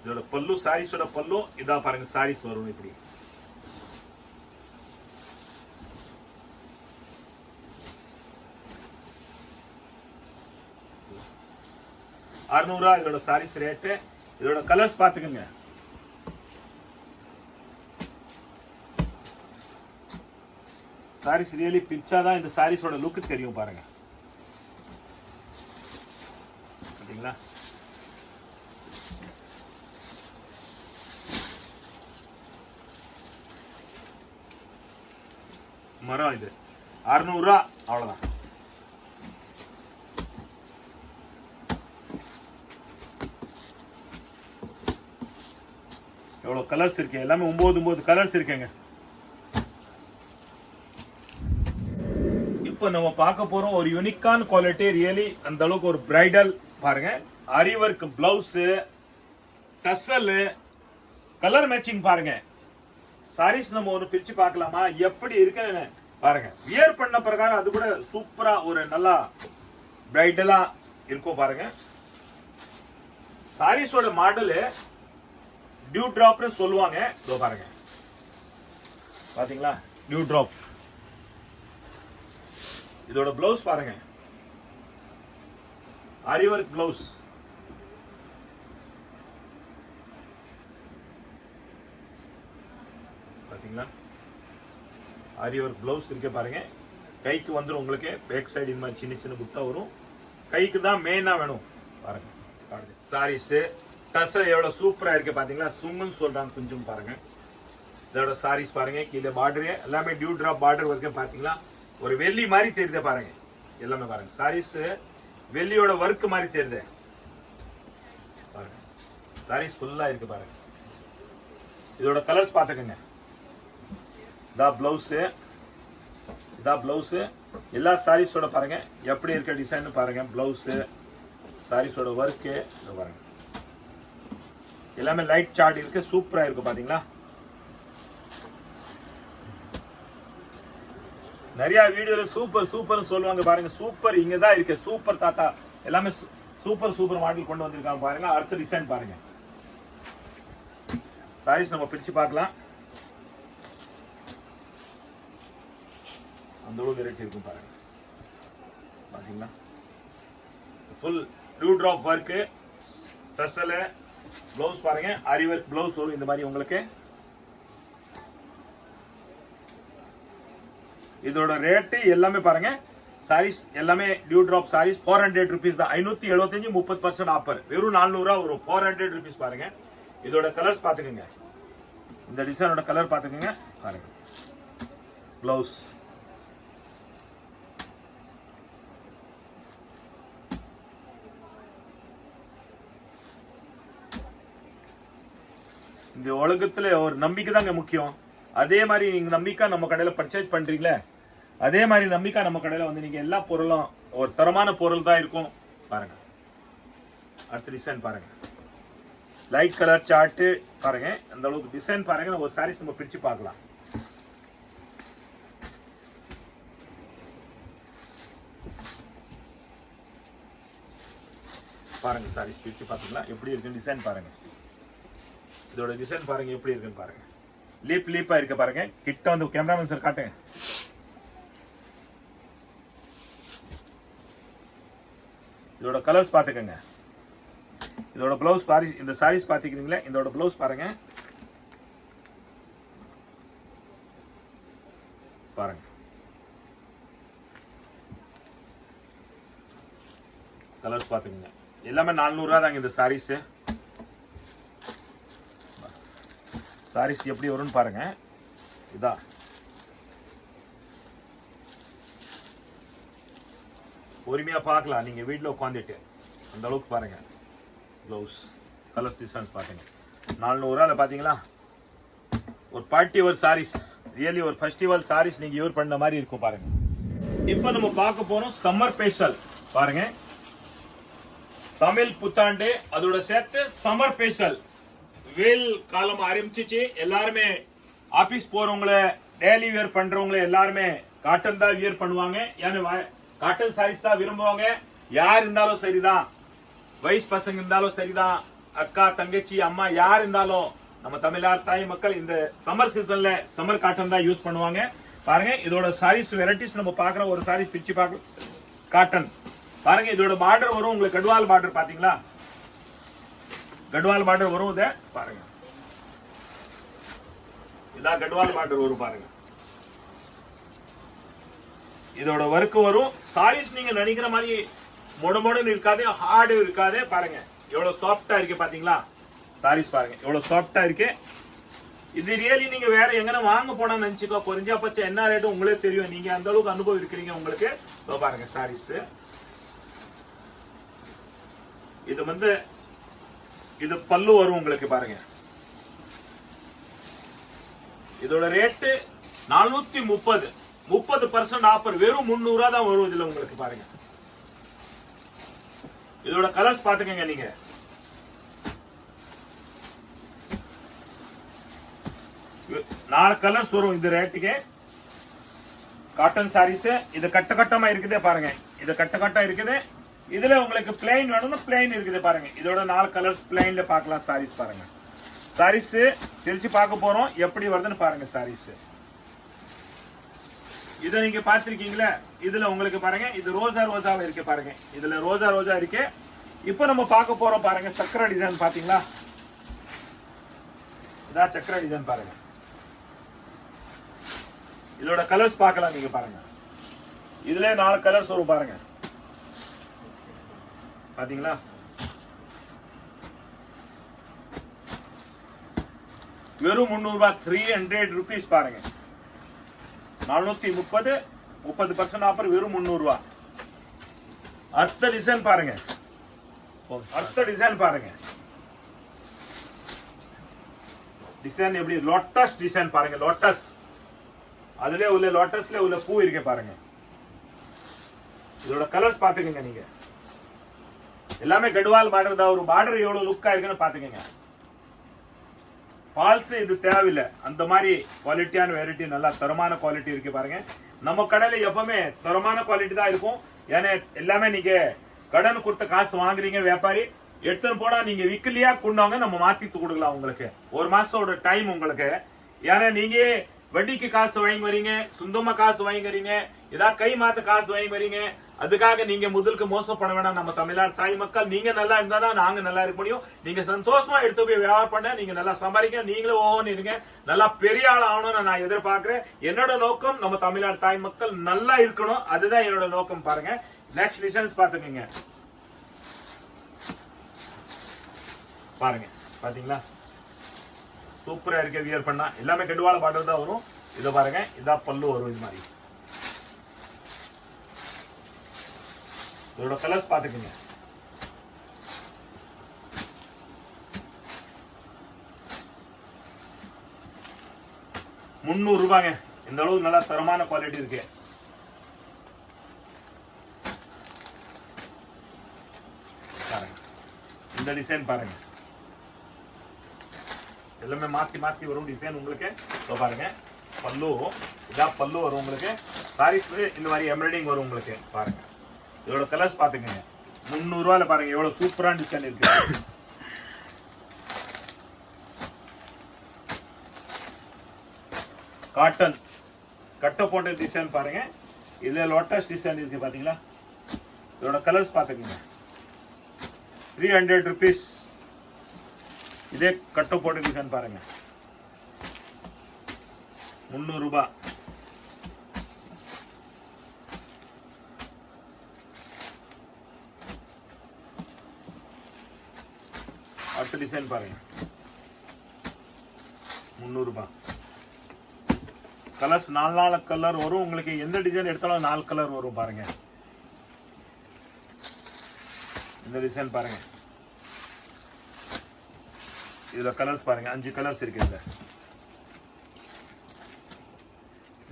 இதோட பல்லு, சாரீஸோட பல்லு இதான் பாருங்க. சாரீஸ் வரும் இப்படி. $600 இதோட சாரீஸ் ரேட்டு. இதோட கலர்ஸ் பாத்துக்கங்க. சாரீஸ் ரியலி பிச்சாதான் இந்த சாரீஸோட லுக் தெரியும் பாருங்க. பாத்தீங்களா? மரம் இது $600 அவ்வளவுதான். எவ்வளவு கலர்ஸ் இருக்கு, எல்லாமே 9 கலர்ஸ் இருக்குங்க. இப்போ நம்ம பார்க்க போறோம் ஒரு யூனிக்கான குவாலிட்டி. ரியலி அந்த அளவுக்கு ஒரு பிரைடல் பாருங்க. ஆரி வர்க் பிளவுஸ், டசல், கலர் மேட்சிங் பாருங்க. சாரீஸ் நம்ம ஒரு பிரிச்சு பார்க்கலாமா எப்படி இருக்குன்னு பாருங்க. வியர் பண்ண பிரகாரம் அது கூட சூப்பரா ஒரு நல்லா பிரைடலா இருக்கும் பாருங்க. சாரீஸோட மாடல் டியூ டிராப்னு சொல்லுவாங்க. இதோ பாருங்க, பாத்தீங்களா? Due drop. இதோட பிளவுஸ் பாருங்க, ஆரி வர்க் பிளவுஸ். பாத்தீங்களா? ஆரி வர்க் பிளவுஸ் இருக்கு பாருங்க. கைக்கு வந்துடும் உங்களுக்கு. பேக் சைடு இந்த மாதிரி சின்ன சின்ன புட்டா வரும். கைக்கு தான் மெயினா வேணும் பாருங்க. சாரீஸ் டசல் எவ்வளவு சூப்பரா இருக்கு பாத்தீங்களா? சுங்குன்னு சொல்றாங்க கொஞ்சம் பாருங்க. இதோட சாரீஸ் பாருங்க. கீழே பார்டர் எல்லாமே டியூ டிராப் பார்டர் வரைக்கும் பாத்தீங்களா? ஒரு வெள்ளி மாதிரி தெரியுது பாருங்க. எல்லாமே பாருங்க. சாரீஸ் வெள்ளியோட ஒர்க் மாதிரி தெரியுது பாருங்க. சாரீஸ் ஃபுல்லா இருக்கு பாருங்க. இதோட கலர்ஸ் பாத்துக்கங்க. இதா பிளவுஸ், இதா பிளவுஸ். எல்லா சாரீஸோட பாருங்க எப்படி இருக்க டிசைன் பாருங்க. பிளவுஸ், சாரீஸோட ஒர்க் பாருங்க. எல்லாமே லைட் சார்ட் இருக்கு. சூப்பரா இருக்கு பாத்தீங்களா? நிறைய வீடியோல சூப்பர் சூப்பர் சொல்லுவாங்க பாருங்க. சூப்பர் இங்க தான் இருக்கு. சூப்பர் தாத்தா எல்லாமே சூப்பர் மாடல் கொண்டு வந்திருக்காங்க பாருங்க. அடுத்த டிசைன் பாருங்க. சாரீஸ் நம்ம பிரிச்சு பார்க்கலாம். அந்த அளவுக்கு வெரைட்டி இருக்கும் பாருங்க. பாத்தீங்களா full blue drop work, tassel blouse பாருங்க, ஆரி ஒர்க் ப்ளவுஸ் வரும் இந்த மாதிரி உங்களுக்கு. இதோட ரேட்டு எல்லாமே பாருங்க, சாரீஸ் எல்லாமே டியூ டிராப் சாரீஸ் 400 rupees தான். 575 30% ஆஃபர், வெறும் 400 ரூபா வரும். 400 rupees பாருங்க. இதோட கலர்ஸ் பாத்துக்கோங்க, இந்த டிசைனோட கலர் பாத்துக்கோங்க பாருங்க. பிளவுஸ் இந்த உலகத்துல ஒரு நம்பிக்கை தாங்க முக்கியம். அதே மாதிரி நீங்க நம்பிக்கை நம்ம கடையில பர்ச்சேஸ் பண்றீங்களே, அதே மாதிரி நம்பிக்கை நம்ம கடையில வந்து நீங்க எல்லா பொருளும் ஒரு தரமான பொருள் தான் இருக்கும் பாருங்க. அடுத்த டிசைன் பாருங்க, லைட் கலர் சார்ட் பாருங்க. அந்த அளவுக்கு டிசைன் பாருங்க. ஒரு சாரீஸ் நம்ம பிரிச்சு பார்க்கலாம். பாருங்க சாரீஸ் பிரிச்சு பாத்தீங்களா எப்படி இருக்கு டிசைன் பாருங்க. இதோட டிசைன் பாருங்க எப்படி இருக்குன்னு பாருங்க. லீப்பா இருக்கு பாருங்க. கிட்ட வந்து கேமராமேன் சார் காட்டுங்க. இதோட கலர்ஸ் பாத்துக்கங்க. இதோட பிளவுஸ் பாரு, இந்த சாரீஸ் பாத்துக்கிறீங்களா, இதோட பிளவுஸ் பாருங்க பாருங்க. கலர்ஸ் பாத்துக்கங்க. எல்லாமே 400 ரூபா தாங்க இந்த சாரீஸ். சாரீஸ் எப்படி வரும்னு பாருங்க. இதான் பொறுமையா பார்க்கலாம் நீங்க வீட்டில் உட்காந்துட்டு. அந்த அளவுக்கு பாருங்க. ப்ளவுஸ் கலர்ஸ் டிசைன்ஸ் பாருங்க. 400 ரூபாயில பாத்தீங்களா, ஒரு பார்ட்டி ஒரு சாரீஸ், ரியலி ஒரு ஃபெஸ்டிவல் சாரீஸ் நீங்க யூர் பண்ண மாதிரி இருக்கும் பாருங்க. இப்போ நம்ம பார்க்க போறோம் சம்மர் ஸ்பெஷல் பாருங்க. தமிழ் புத்தாண்டு அதோட சேர்த்து சம்மர் ஸ்பெஷல். வெயில் காலம் ஆரம்பிச்சிச்சு. எல்லாருமே ஆபீஸ் போறவங்கள, டெய்லி வியர் பண்றவங்கள எல்லாருமே காட்டன் தான் வியர் பண்ணுவாங்க. ஏன்னா காட்டன் சாரீஸ் தான் விரும்புவாங்க. யார் இருந்தாலும் சரிதான், வயசு பசங்க இருந்தாலும் சரிதான், அக்கா தங்கச்சி அம்மா யார் இருந்தாலும் நம்ம தமிழ்நாடு தாய் மக்கள் இந்த சம்மர் சீசன்ல சம்மர் காட்டன் தான் யூஸ் பண்ணுவாங்க பாருங்க. இதோட சாரீஸ் வெரைட்டிஸ் நம்ம பாக்குற ஒரு சாரீஸ் பிரிச்சு பார்க்க. காட்டன் பாருங்க. இதோட பார்டர் வரும் உங்களுக்கு கட்வால் பார்டர் பாத்தீங்களா, கட்வால் பார்டர் வரும். இத பாருங்க, இதான் கட்வால் பார்டர் வரும் பாருங்க. இதோட ஒர்க் வரும். சாரீஸ் நீங்க நினைக்கிற மாதிரி மொடமொடன்னு இருக்காது, ஹார்டு இருக்காது பாருங்க. எவ்வளவு சாஃப்டா இருக்கு பாத்தீங்களா சாரீஸ் பாருங்க, எவ்வளவு சாஃப்டா இருக்கு. இது ரியலி நீங்க வேற எங்கன்னா வாங்க போனா நினைச்சுக்கோ, குறைஞ்சா பட்சம் என்ன ரேட்டு உங்களே தெரியும். நீங்க அந்த அளவுக்கு அனுபவம் இருக்கிறீங்க உங்களுக்கு. பாருங்க சாரீஸ். இது வந்து இது பல்லு வரும் உங்களுக்கு பாருங்க. இதோட ரேட்டு 430, 30% ஆஃபர், வெறும் 300 ரூபா தான் வரும் இதுல உங்களுக்கு பாருங்க. இதோட கலர்ஸ் பாத்துக்கங்க நீங்க. நாலு கலர்ஸ் வரும் இந்த ரேட்டுக்கு. காட்டன் சாரீஸ். இது கட்ட கட்டமா இருக்குது பாருங்க. இது கட்ட கட்டா இருக்குது. இதுல உங்களுக்கு பிளைன் வேணும்னா பிளைன் இருக்குது பாருங்க. இதோட 4 கலர்ஸ் பிளைன்ல பார்க்கலாம் சாரீஸ் பாருங்க. சாரீஸ் திருச்சி பார்க்க போறோம் எப்படி வருதுன்னு பாருங்க. சாரீஸ் இத நீங்க பாத்திருக்கீங்களா, இதுல உங்களுக்கு பாருங்க. இது ரோஜா ரோஜாவா இருக்கு பாருங்க. இதுல ரோஜா ரோஜா இருக்கு. இப்போ நம்ம பார்க்க போறோம் பாருங்க. சக்கர டிசைன் பாத்தீங்களா, இதான் சக்கர டிசைன் பாருங்க. இதோட கலர்ஸ் பார்க்கலாம் நீங்க பாருங்க. இதுல 4 கலர்ஸ் வரும் பாருங்க. பாத்தீங்களா, வெறும் 300 ரூபாய், 300 rupees பாருங்க. 430, 30% ஆஃபர், வெறும் 300 ரூபாய். அடுத்த டிசைன் பாருங்க. அடுத்த டிசைன் பாருங்க. டிசைன் எப்படி லோட்டஸ் டிசைன் பாருங்க. லோட்டஸ் அதுல உள்ள லோட்டஸ்ல உள்ள பூ இருக்கு பாருங்க. இதோட கலர்ஸ் பாத்துக்கங்க நீங்க. எல்லாமே கட்வால் பார்டர் தான். ஒரு பார்டர் எவ்வளவு லுக்கா இருக்குன்னு பாத்துக்கங்க. ஃபால்ஸ் இது தேவையில்லை. அந்த மாதிரி குவாலிட்டியான வெரைட்டி, நல்லா தரமான குவாலிட்டி இருக்கு பாருங்க. நம்ம கடையில எப்பவுமே தரமான குவாலிட்டி தான் இருக்கும். ஏன்னா எல்லாமே நீங்க கடன் கொடுத்த காசு வாங்குறீங்க, வியாபாரி எடுத்துன்னு போனா நீங்க விக்கலியா கொண்டாங்க நம்ம மாத்தி கொடுக்கலாம் உங்களுக்கு. ஒரு மாசத்தோட டைம் உங்களுக்கு. ஏன்னா நீங்க வட்டிக்கு காசு வாங்கி வரீங்க, சொந்தமா காசு வாங்கி வரீங்க, ஏதாவது கை மாத்த காசு வாங்கி வரீங்க, அதுக்காக நீங்க முதலுக்கு மோசம் பண்ண வேண்டாம். நம்ம தமிழ்நாடு தாய் மக்கள் நீங்க நல்லா இருந்தாதான் நாங்க நல்லா இருக்க முடியும். நீங்க சந்தோஷமா எடுத்து போய் வியாபாரம் பண்ண, நீங்க நல்லா சம்பாதிக்க, நீங்களும் ஓன்னு இருங்க, நல்லா பெரிய ஆள் ஆகணும்னு நான் எதிர்பார்க்கிறேன். என்னோட நோக்கம் நம்ம தமிழ்நாடு தாய் மக்கள் நல்லா இருக்கணும், அதுதான் என்னோட நோக்கம். பாருங்க நெக்ஸ்ட் டிசைன்ஸ் பாத்துக்கங்க. பாருங்க பாத்தீங்களா, சூப்பரா இருக்க வியர் பண்ணா. எல்லாமே கெடுவாள பாடல் தான் வரும். இத பாருங்க, இதான் பல்லு வரும். இது மாதிரி இதோட கலர்ஸ் பாத்துக்கங்க. ₹300 இந்த அளவு நல்லா தரமான குவாலிட்டி இருக்கு. பாருங்க இந்த டிசைன் பாருங்க, எல்லாமே மாத்தி மாத்தி வரும் டிசைன் உங்களுக்கு. பாருங்க பல்லு, இதான் பல்லு வரும் உங்களுக்கு. சாரீஸ் இந்த மாதிரி எம்ப்ராய்டிங் வரும் உங்களுக்கு. பாருங்க இதோட கலர்ஸ் பாத்துக்கங்க. ₹300 பாருங்க எவ்வளவு சூப்பரான டிசைன் இருக்கு. காட்டன் கட்ட போட்ட டிசைன் பாருங்க. இதுல லோட்டஸ் டிசைன் இருக்கு பாத்தீங்களா. இதோட கலர்ஸ் பாத்துக்கங்க. ₹300. இதே கட்ட போட்ட டிசைன் பாருங்க, ₹300. அடுத்த டிசைன் பாருங்க, ₹300. கலர்ஸ் 4 கலர் வரும் உங்களுக்கு. எந்த டிசைன் எடுத்தாலும் 4 கலர் வரும். பாருங்க இந்த டிசைன் பாருங்க, இதுல கலர்ஸ் பாருங்க, 5 கலர்ஸ் இருக்கு இதுல.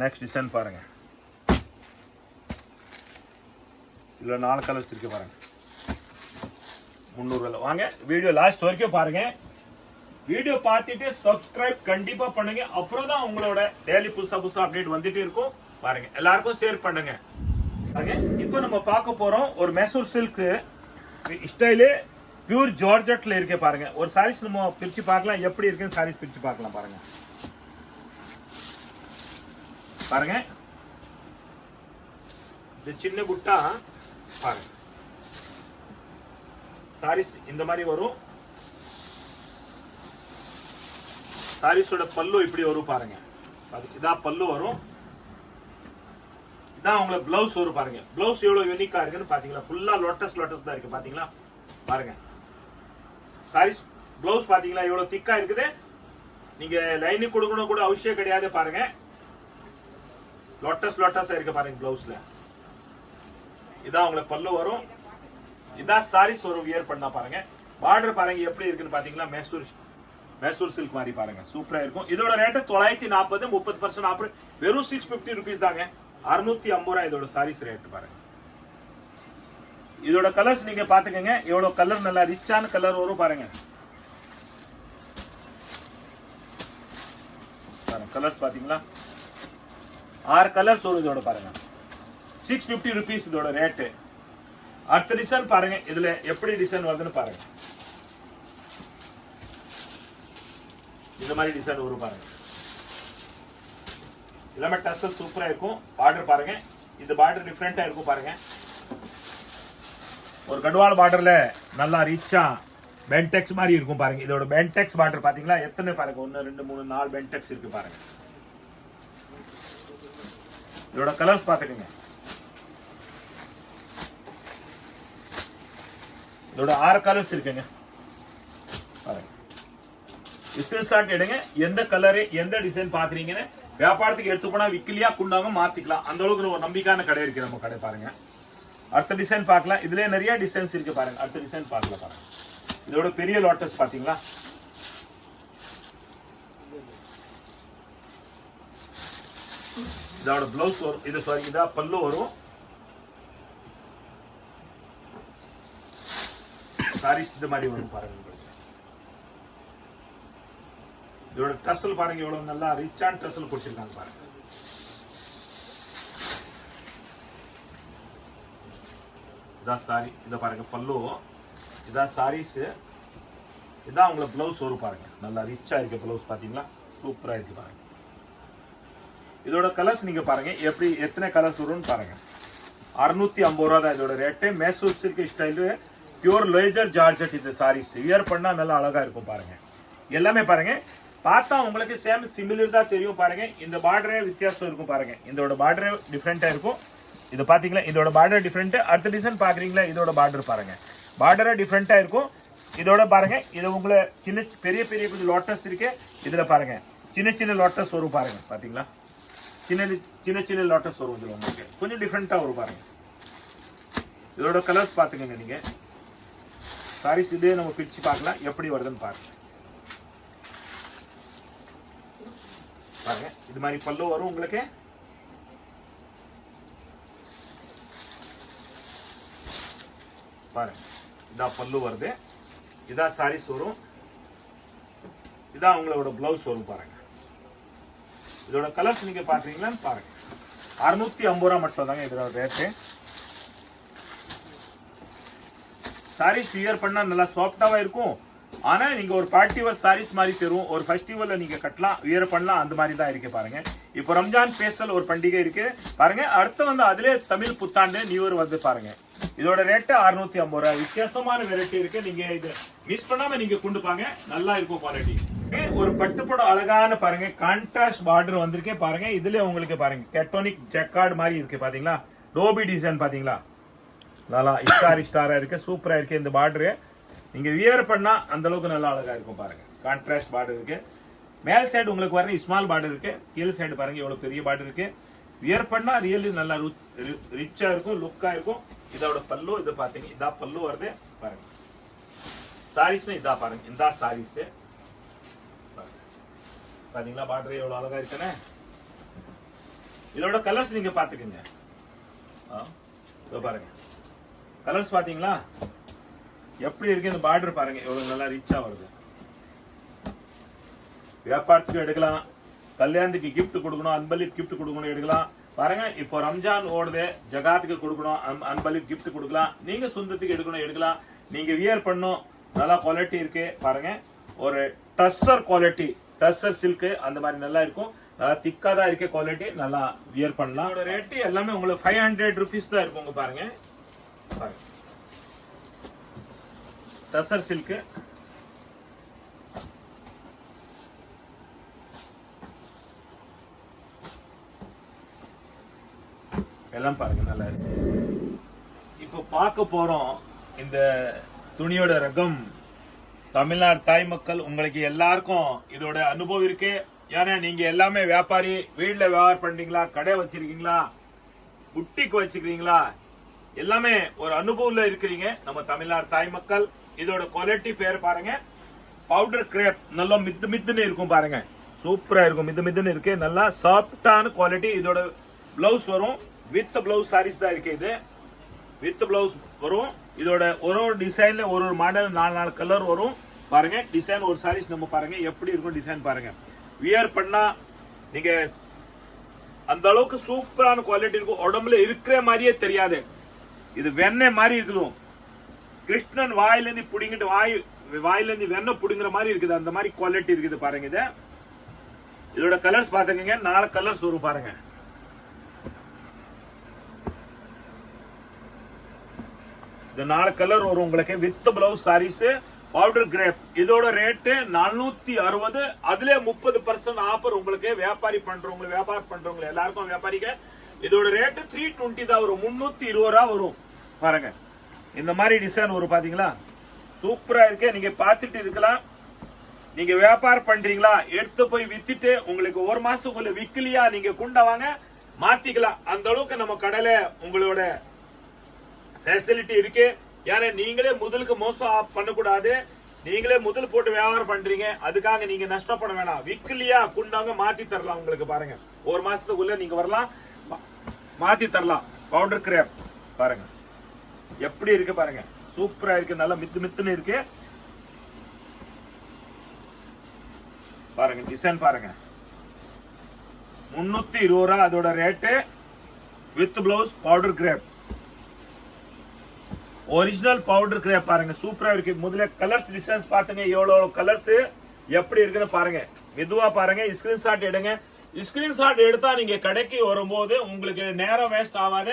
நெக்ஸ்ட் டிசைன் பாருங்க, இதுல 4 கலர்ஸ் இருக்கு பாருங்க. ₹300. வாங்க வீடியோ லாஸ்ட் வரைக்கும் பாருங்க. வீடியோ பார்த்துட்டு சப்ஸ்கிரைப் கண்டிப்பா பண்ணுங்க, அப்புறம் தான் உங்களோட டெய்லி புதுசா புதுசா அப்டேட் வந்துட்டே இருக்கும். பாருங்க எல்லாருக்கும் ஷேர் பண்ணுங்க. இப்போ நம்ம பார்க்க போறோம் ஒரு மைசூர் சில்க் ஸ்டைலே பியூர் ஜார்ஜெட்ல இருக்கு. பாருங்க ஒரு சாரீஸ் நம்ம பிரிச்சு பார்க்கலாம், எப்படி இருக்குன்னு சாரீஸ் பிரிச்சு பார்க்கலாம். பாருங்க பாருங்க இந்த சின்ன புட்டா பாருங்க, சாரீஸ் இந்த மாதிரி வரும். சாரீஸோட பல்லு இப்படி வரும் பாருங்க. இதான் பல்லு வரும். இதான் உங்களுக்கு பிளவுஸ் வரும். பாருங்க பிளவுஸ் எவ்வளவு யூனிக்கா இருக்குன்னு பாத்தீங்களா. ஃபுல்லா லோட்டஸ் லோட்டஸ் தான் இருக்கு பாத்தீங்களா. பாருங்க சாரீஸ் பிளவுஸ் பாத்தீங்களா எவ்வளவு திக்கா இருக்குது. நீங்க லைனிங் கொடுக்கணும் கூட அவசியம் கிடையாது. பாருங்க லோட்டஸ் லோட்டஸ் இருக்கு பாருங்க பிளவுஸ்ல. இதான் உங்களுக்கு பல்லு வரும். இதான் சாரீஸ் வரும் வியர் பண்ணா. பாருங்க பார்டர் பாருங்க எப்படி இருக்குன்னு பாத்தீங்களா. மைசூர் சில்க் மாதிரி பாருங்க சூப்பரா இருக்கும். இதோட ரேட்டு 940, 30% ஆஃபர், வெறும் ₹650 தாங்க. ₹650 இதோட சாரீஸ் ரேட். பாருங்க இதோட கலர்ஸ் நீங்க பாத்துக்கங்க, எவ்வளவு கலர் நல்லா ரிச்சான கலர் வரும். பாருங்க பாருங்க கலர்ஸ் பாத்தீங்களா, 6 கலர்ஸ் வரும் இதோட. பாருங்க ₹650 இதோட ரேட்டு. அடுத்த டிசைன் பாருங்க, இதுல எப்படி டிசைன் வருதுன்னு பாருங்க. இந்த மாதிரி டிசைன் வரும் பாருங்க. எல்லாமே டசல் சூப்பரா இருக்கும். பார்டர் பாருங்க, இந்த பார்டர் டிஃபரெண்டா இருக்கும். பாருங்க ஒரு கடுவால் பார்டர்ல நல்லா ரிச்சா பென்டெக்ஸ் மாதிரி இருக்கும். பாருங்க இதோட பென்டெக்ஸ் பார்டர் பாத்தீங்களா எத்தனை பாருங்க, 1 2 3 4 பென்டெக்ஸ் இருக்கு. பாருங்க இதோட கலர்ஸ் பாத்துக்கங்க. இதோட 6 கலர்ஸ் இருக்குங்க. பாருங்க ஸ்கிரீன்ஷாட் எடுங்க, எந்த கலரு எந்த டிசைன் பாக்குறீங்கன்னு. வியாபாரத்துக்கு எடுத்து போனா விக்கலியா குண்டாங்க மாத்திக்கலாம், அந்த அளவுக்கு ஒரு நம்பிக்கையான கடை இருக்கு நம்ம கடை. பாருங்க அடுத்த டிசைன் பார்க்கலாம். இதுல நிறைய டிசைன்ஸ் இருக்கு. பாருங்க அடுத்த டிசைன் பார்க்கலாம். பாருங்க இதோட பெரிய லோட்டஸ் பாத்தீங்களா. இதோட பிளவுஸ் வரும். இது சாரி இதா பல்லு வரும். சாரீஸ் இந்த மாதிரி வரும். பாருங்க இதோட டசல் பாருங்க எவ்வளவு நல்லா ரிச்சான டசல் கொடுத்திருக்காங்க. பாருங்க இதான் சாரி. இத பாருங்க பல்லு, இதான் சாரீஸ், இதான் உங்களுக்கு பிளவுஸ் வரும். பாருங்க நல்லா ரிச்சா இருக்கு பிளவுஸ் பாத்தீங்களா, சூப்பரா இருக்கு. பாருங்க இதோட கலர்ஸ் நீங்க பாருங்க எப்படி எத்தனை கலர்ஸ் வரும்னு பாருங்க 650 ரூபா தான் இதோட rate Mysore silk style pure laser georgette இது சாரீஸ் வியர் பண்ணா நல்லா அழகா இருக்கும் பாருங்க எல்லாமே பாருங்க பார்த்தா உங்களுக்கு சேம் சிமிலர் தான் தெரியும் பாருங்க இந்த பார்டரே வித்தியாசம் இருக்கும் பாருங்க இதோட பார்டரே டிஃபரெண்டா இருக்கும் இது பாத்தீங்களா இதோட பார்டர் டிஃபரெண்ட் அடுத்த டிசைன் பாக்குறீங்களா இதோட பார்டர் பாருங்க பார்டரே டிஃபரெண்டா இருக்கும் இதோட பாருங்க இது உங்களை சின்ன பெரிய பெரிய கொஞ்சம் லோட்டஸ் இருக்கு இதுல பாருங்க சின்ன சின்ன லோட்டஸ் வரும் பாருங்க பாத்தீங்களா சின்ன சின்ன லோட்டஸ் வரும் இதுல உங்களுக்கு கொஞ்சம் டிஃபரெண்டா வரும் பாருங்க இதோட கலர்ஸ் பாத்துக்கங்க நீங்க சாரீஸ் இதே நம்ம பிரிச்சு பார்க்கலாம் எப்படி வருதுன்னு பாருங்க பாருங்க இது மாதிரி பல்லு வரும் உங்களுக்கு பாருங்க இதா பல்லு வருது இதா சாரீஸ் வரும் இதா உங்களோட பிளவுஸ் வரும் பாருங்க இதோட கலர்ஸ் நீங்க பாக்குறீங்களான்னு பாருங்க 650 ரூபா மட்டும் தாங்க இதோட ரேட்டு சாரீஸ் வியர் பண்ணா நல்லா சாஃப்டாவா இருக்கும் ஆனா நீங்க ஒரு பார்ட்டி வேர் சாரீஸ் மாதிரி தரும் ஒரு ஃபெஸ்டிவல்ல நீங்க கட்டலாம் வியர் பண்ணலாம் அந்த மாதிரி தான் இருக்கு பாருங்க இப்போ ரம்ஜான் ஸ்பெஷல் ஒரு பண்டிகை இருக்கு பாருங்க அடுத்து வந்து அதுல தமிழ் புத்தாண்டு நியூ இயர் வந்து பாருங்க இதோட ரேட்டு 650 ரூபாய் வித்தியாசமான வெரைட்டி இருக்கு நீங்க இது மிஸ் பண்ணாம நீங்க கொண்டு பாங்க நல்லா இருக்கும் குவாலிட்டி ஒரு பட்டுப்படம் அழகான பாருங்க கான்ட்ராஸ்ட் பார்டர் வந்திருக்கே பாருங்க இதுல உங்களுக்கு பாருங்க கேட்டோனிக் ஜக்கார்ட் மாதிரி இருக்கு பாத்தீங்களா டோபி டிசைன் பாத்தீங்களா நல்லா ஸ்டாரா இருக்கு சூப்பரா இருக்கு இந்த பார்டர் நீங்க வியர் பண்ணா அந்த அளவுக்கு நல்லா அழகா இருக்கும் பாருங்க கான்ட்ராஸ்ட் பார்டர் இருக்கு மேல் சைடு உங்களுக்கு பாருங்க ஸ்மால் பார்டர் இருக்கு கீழ் சைடு பாருங்க எவ்வளவு பெரிய பார்டர் இருக்கு வியர் பண்ணா ரியலி நல்லா ரிச்சா இருக்கும் லுக்கா இருக்கும் இதோட பல்லு இது பாத்தீங்க இதா பல்லு வருது பாருங்க சாரீஸ் இதா பாருங்க இந்த சாரீஸ் பாத்தீங்களா பார்டர் எவ்வளவு அழகா இருக்குன்னு இதோட கலர்ஸ் நீங்க பாத்துக்கங்க பாருங்க கலர்ஸ் பாத்தீங்களா எப்படி இருக்கு இந்த பார்டர் பாருங்க எவ்வளவு நல்லா ரிச்சா வருது வியாபாரத்துக்கு எடுக்கலாம் கல்யாணத்துக்கு கிஃப்ட் கொடுக்கணும் அன்பளிப் கிஃப்ட் கொடுக்கணும் எடுக்கலாம் பாருங்க இப்போ ரம்ஜான் ஓடுது ஜகாத்துக்கு கொடுக்கணும் அன்பளிப் கிஃப்ட் கொடுக்கலாம் நீங்க சொந்தத்துக்கு எடுக்கணும் எடுக்கலாம் நீங்க வியர் பண்ணும் நல்லா குவாலிட்டி இருக்கு பாருங்க ஒரு டஸ்ஸர் குவாலிட்டி டஸ்ஸர் சில்க் அந்த மாதிரி நல்லா இருக்கும் நல்லா திக்கா தான் இருக்கு குவாலிட்டி நல்லா வியர் பண்ணலாம் ரேட்டு எல்லாமே உங்களுக்கு 500 rupees தான் இருக்கும் பாருங்க பாருங்க டசர் சில்க் எல்லாம் பாருங்க நல்லா இருக்கு இப்போ பார்க்க போறோம் இந்த துணியோட ரகம் தமிழ்நாடு தாய் மக்கள் உங்களுக்கு எல்லாருக்கும் இதோட அனுபவம் இருக்கு ஏன்னா நீங்க எல்லாமே வியாபாரி வீட்டுல வியாபாரம் பண்றீங்களா கடை வச்சிருக்கீங்களா புட்டிக்கு வச்சிருக்கீங்களா எல்லாமே ஒரு அனுபவம்ல இருக்கிறீங்க நம்ம தமிழ்நாடு தாய் மக்கள் இதோட குவாலிட்டி பேர் பாருங்க பவுடர் கிரேப் நல்லா மித்துன்னு இருக்கும் பாருங்க சூப்பரா இருக்கும் மித்துன்னு இருக்கு நல்லா சாஃப்டான குவாலிட்டி இதோட பிளவுஸ் வரும் வித் பிளவுஸ் சாரீஸ் தான் இருக்கு இது வித் பிளவுஸ் வரும் இதோட ஒரு டிசைன்ல ஒரு மாடல் 4 கலர் வரும் பாருங்க டிசைன் ஒரு சாரீஸ் நம்ம பாருங்க எப்படி இருக்கும் டிசைன் பாருங்க வியர் பண்ணா நீங்க அந்த அளவுக்கு சூப்பரான குவாலிட்டி இருக்கும் உடம்புல இருக்கிற மாதிரியே தெரியாது இது வெண்ணெய் மாதிரி இருக்குது கிருஷ்ணன் வாயிலிருந்து புடிங்கிட்டு வாயிலிருந்து வெண்ணெய் புடுங்குற மாதிரி இருக்குது அந்த மாதிரி குவாலிட்டி இருக்குது பாருங்க இது இதோட கலர்ஸ் பாத்துக்கங்க 4 கலர்ஸ் வரும் பாருங்க இந்த 4 கலர் வரும் உங்களுக்கு with blouse sarees powder crepe இதோட ரேட்டு 460 அதுல 30% ஆஃபர் உங்களுக்கு வியாபாரம் பண்றவங்க எல்லாருக்கும் வியாபாரிக்கு இதோட ரேட்டு 320 தான் வரும் 320 ரூபா வரும் பாருங்க இந்த மாதிரி டிசைன் வரும் பாத்தீங்களா சூப்பரா இருக்கு நீங்க பாத்துட்டு இருக்கலாம் நீங்க வியாபாரம் பண்றீங்களா எடுத்து போய் வித்துட்டு உங்களுக்கு ஒரு மாசத்துக்குள்ள விக்கலியா நீங்க கொண்டவாங்க மாத்திக்கலாம் அந்த அளவுக்கு நம்ம கடையில உங்களோட ஃபெசிலிட்டி இருக்கு ஏன்னா நீங்களே முதலுக்கு மோசம் பண்ணக்கூடாது நீங்களே முதல் போட்டு வியாபாரம் பண்றீங்க அதுக்காக நீங்க நஷ்டப்பட வேணாம் விக்கலியா கொண்டாங்க மாத்தி தரலாம் உங்களுக்கு பாருங்க ஒரு மாசத்துக்குள்ள நீங்க வரலாம் மாத்தி தரலாம் பவுடர் கிரேப் பாருங்க எப்படி இருக்கு பாருங்க சூப்பரா இருக்கு நல்லா மித்துன்னு இருக்கு பாருங்க டிசைன் பாருங்க 320 ரூபா அதோட rate with blouse powder crepe original powder crepe பாருங்க சூப்பரா இருக்கு முதல்ல கலர்ஸ் டிசைன்ஸ் பாத்துங்க எவ்வளவு கலர்ஸ் எப்படி இருக்குன்னு பாருங்க மெதுவா பாருங்க ஸ்கிரீன்ஷாட் எடுங்க ஸ்கிரீன்ஷாட் எடுத்தா நீங்க கடைக்கு வரும்போது உங்களுக்கு நேரம் வேஸ்ட் ஆகாத,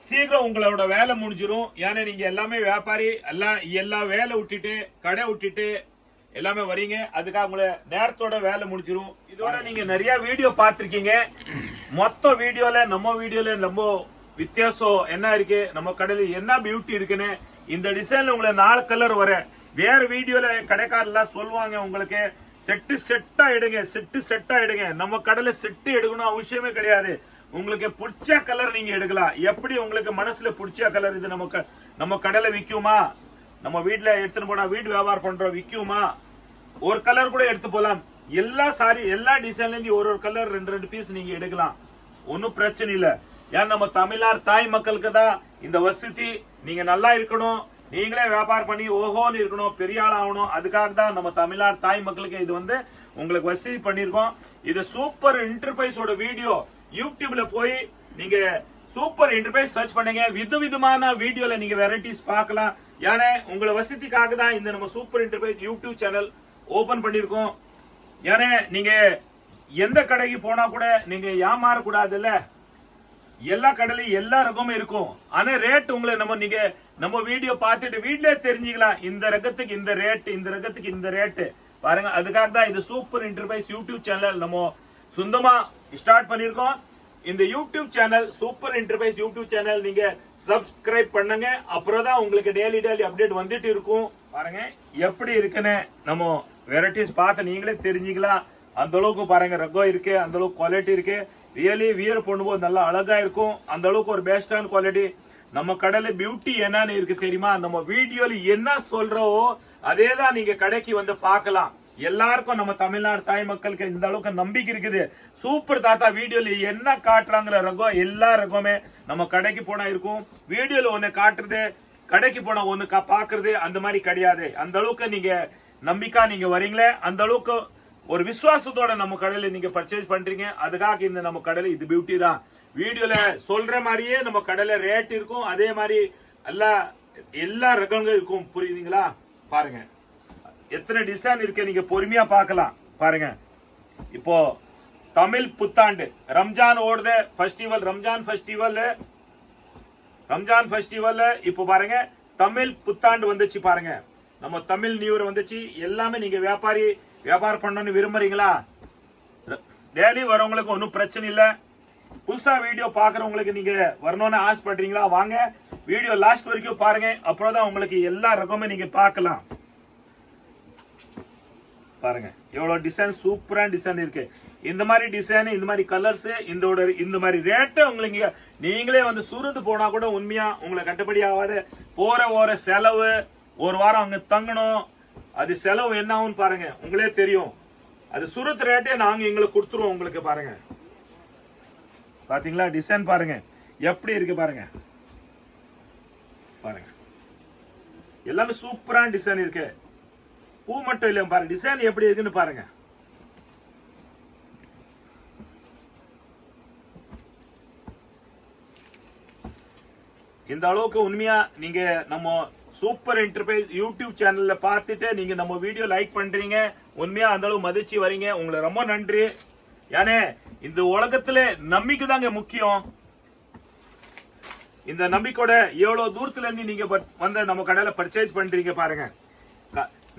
சீக்கிரம் உங்களோட வேலை முடிஞ்சிரும். ஏன்னா நீங்க எல்லாமே வியாபாரி, எல்லா வேலை விட்டுட்டு கடை விட்டுட்டு எல்லாமே வரீங்க, அதுக்காக உங்களை நேரத்தோட வேலை முடிஞ்சிரும். இதோட நீங்க நிறைய வீடியோ பார்த்திருக்கீங்க. மொத்த வீடியோல நம்ம வித்தியாசம் என்ன இருக்கு, நம்ம கடையில என்ன பியூட்டி இருக்குன்னு இந்த டிசைன்ல உங்களை 4 கலர் வர வேற வீடியோல கடைக்காரெல்லாம் சொல்லுவாங்க. உங்களுக்கு செட்டா எடுங்க. நம்ம கடையில செட்டு எடுக்கணும் அவசியமே கிடையாது. உங்களுக்கு பிடிச்ச கலர் நீங்க எடுக்கலாம். எப்படி உங்களுக்கு மனசுல பிடிச்ச கலர் இது நம்ம கடையில விக்குமா, நம்ம வீட்டுல எடுத்துட்டு போனா வீடு வியாபாரம் பண்றோம் விக்குமா, ஒரு கலர் கூட எடுத்து போலாம். எல்லா டிசைன்ல இருந்து ஒரு கலர் 2 பீஸ் நீங்க எடுக்கலாம், ஒன்னும் பிரச்சனை இல்ல. ஏன் நம்ம தமிழ்நாடு தாய் மக்களுக்கு தான் இந்த வசதி. நீங்க நல்லா இருக்கணும், நீங்களே வியாபாரம் பண்ணி ஓஹோன்னு இருக்கணும், பெரிய ஆள் ஆகணும். அதுக்காக தான் நம்ம தமிழ்நாடு தாய் மக்களுக்கு இது உங்களுக்கு வசதி பண்ணிருக்கோம். இது சூப்பர் இன்டர்பிரைஸோட வீடியோ. யூடியூப்ல போய் நீங்க சூப்பர் இன்டர்பிரைஸ் சர்ச் பண்ணுங்க, விதவிதமான வீடியோல நீங்க வெரைட்டிஸ் பார்க்கலாம். ஏன்னா உங்களை வசதிக்காக தான் இந்த நம்ம super enterprise YouTube channel open பண்ணிருக்கோம். ஏன்னா நீங்க எந்த கடைக்கு போனா கூட நீங்க ஏமாறக்கூடாதுல்ல. எல்லா கடையிலும் எல்லா ரகமும் இருக்கும். ஆனா ரேட் உங்களை நம்ம வீடியோ பார்த்துட்டு வீட்லயே தெரிஞ்சுக்கலாம். இந்த ரகத்துக்கு இந்த ரேட், இந்த ரகத்துக்கு இந்த ரேட் பாருங்க. அதுக்காக தான் இது சூப்பர் இன்டர்பிரைஸ் யூடியூப் சேனல் நம்ம சொந்தமா ஸ்டார்ட் பண்ணிருக்கோம். இந்த YouTube channel super enterprise YouTube channel நீங்க சப்ஸ்கிரைப் பண்ணுங்க. அப்புறம் தான் உங்களுக்கு டெய்லி அப்டேட் வந்துட்டு இருக்கும். பாருங்க எப்படி இருக்குன்னு நம்ம வெரைட்டிஸ் பார்த்து நீங்களே தெரிஞ்சுக்கலாம். அந்த அளவுக்கு பாருங்க ரகம் இருக்கு, அந்த அளவுக்கு குவாலிட்டி இருக்கு. ரியலி வியர் பண்ணும்போது நல்லா அழகா இருக்கும். அந்த அளவுக்கு ஒரு பெஸ்டான குவாலிட்டி. நம்ம கடையில பியூட்டி என்னன்னு இருக்கு தெரியுமா, நம்ம வீடியோல என்ன சொல்றோம் அதே தான் நீங்க கடைக்கு வந்து பார்க்கலாம். எல்லாருக்கும் நம்ம தமிழ்நாடு தாய் மக்களுக்கு இந்த அளவுக்கு நம்பிக்கை இருக்குது. சூப்பர் தாத்தா வீடியோல என்ன காட்டுறாங்கிற ரகம் எல்லா ரகமே நம்ம கடைக்கு போனா இருக்கும். வீடியோல ஒண்ணு காட்டுறது, கடைக்கு போனா ஒண்ணு பாக்குறது அந்த மாதிரி கிடையாது. அந்த அளவுக்கு நீங்க நம்பிக்கை நீங்க வரீங்களே, அந்த அளவுக்கு ஒரு விசுவாசத்தோட நம்ம கடையில நீங்க பர்ச்சேஸ் பண்றீங்க. அதுக்காக இந்த நம்ம கடையில இது பியூட்டி தான். வீடியோல சொல்ற மாதிரியே நம்ம கடையில ரேட் இருக்கும். அதே மாதிரி எல்லா ரகங்களும் இருக்கும். புரியுதுங்களா? பாருங்க எத்தனை டிசைன் இருக்கு, நீங்க பொறுமையா பார்க்கலாம். பாருங்க இப்போ தமிழ் புத்தாண்டு ரம்ஜான் ஓடுத ஃபெஸ்டிவல், ரம்ஜான் ஃபெஸ்டிவல் இப்போ பாருங்க தமிழ் புத்தாண்டு வந்துச்சு. பாருங்க நம்ம தமிழ் நியூ இயர் வந்துச்சு. எல்லாமே நீங்க வியாபாரம் பண்ணணும்னு விரும்புறீங்களா? டெய்லி வரவங்களுக்கு ஒன்னும் பிரச்சனை இல்ல. புதுசா வீடியோ பாக்குறவங்களுக்கு நீங்க வரணும்னு ஆசைப்படுறீங்களா? வாங்க வீடியோ லாஸ்ட் வரைக்கும் பாருங்க. அப்புறம் தான் உங்களுக்கு எல்லா ரகமும் நீங்க பார்க்கலாம். பாருங்க எவ்வளவு டிசைன், சூப்பரான டிசைன் இருக்கு. இந்த மாதிரி டிசைன், இந்த மாதிரி கலர்ஸ், இந்த மாதிரி ரேட்டு உங்களுக்கு நீங்களே வந்து சூரத்து போனா கூட உண்மையா உங்களுக்கு கட்டுப்படி ஆகாது. போற செலவு, ஒரு வாரம் அங்க தங்கணும், அது செலவு என்ன ஆகும் பாருங்க, உங்களே தெரியும். அது சூரத் ரேட்டே நாங்க எங்களுக்கு கொடுத்துருவோம் உங்களுக்கு. பாருங்க பாத்தீங்களா டிசைன் பாருங்க எப்படி இருக்கு பாருங்க. பாருங்க எல்லாமே சூப்பரான டிசைன் இருக்கு. பூ மட்டும் இல்ல பாருங்க, டிசைன் எப்படி இருக்குன்னு பாருங்க. இந்த அளவுக்கு உண்மையா நீங்க நம்ம சூப்பர் என்டர்பிரைஸ் யூடியூப் சேனல்ல பார்த்துட்டு நீங்க நம்ம வீடியோ லைக் பண்றீங்க, உண்மையா அந்த அளவு மதிச்சு வரீங்க. உங்களை ரொம்ப நன்றி. ஏனே இந்த உலகத்துல நம்பிக்கை தாங்க முக்கியம். இந்த நம்பிக்கையோட எவ்வளவு தூரத்துல இருந்து நீங்க வந்து நம்ம கடையில பர்ச்சேஸ் பண்றீங்க பாருங்க.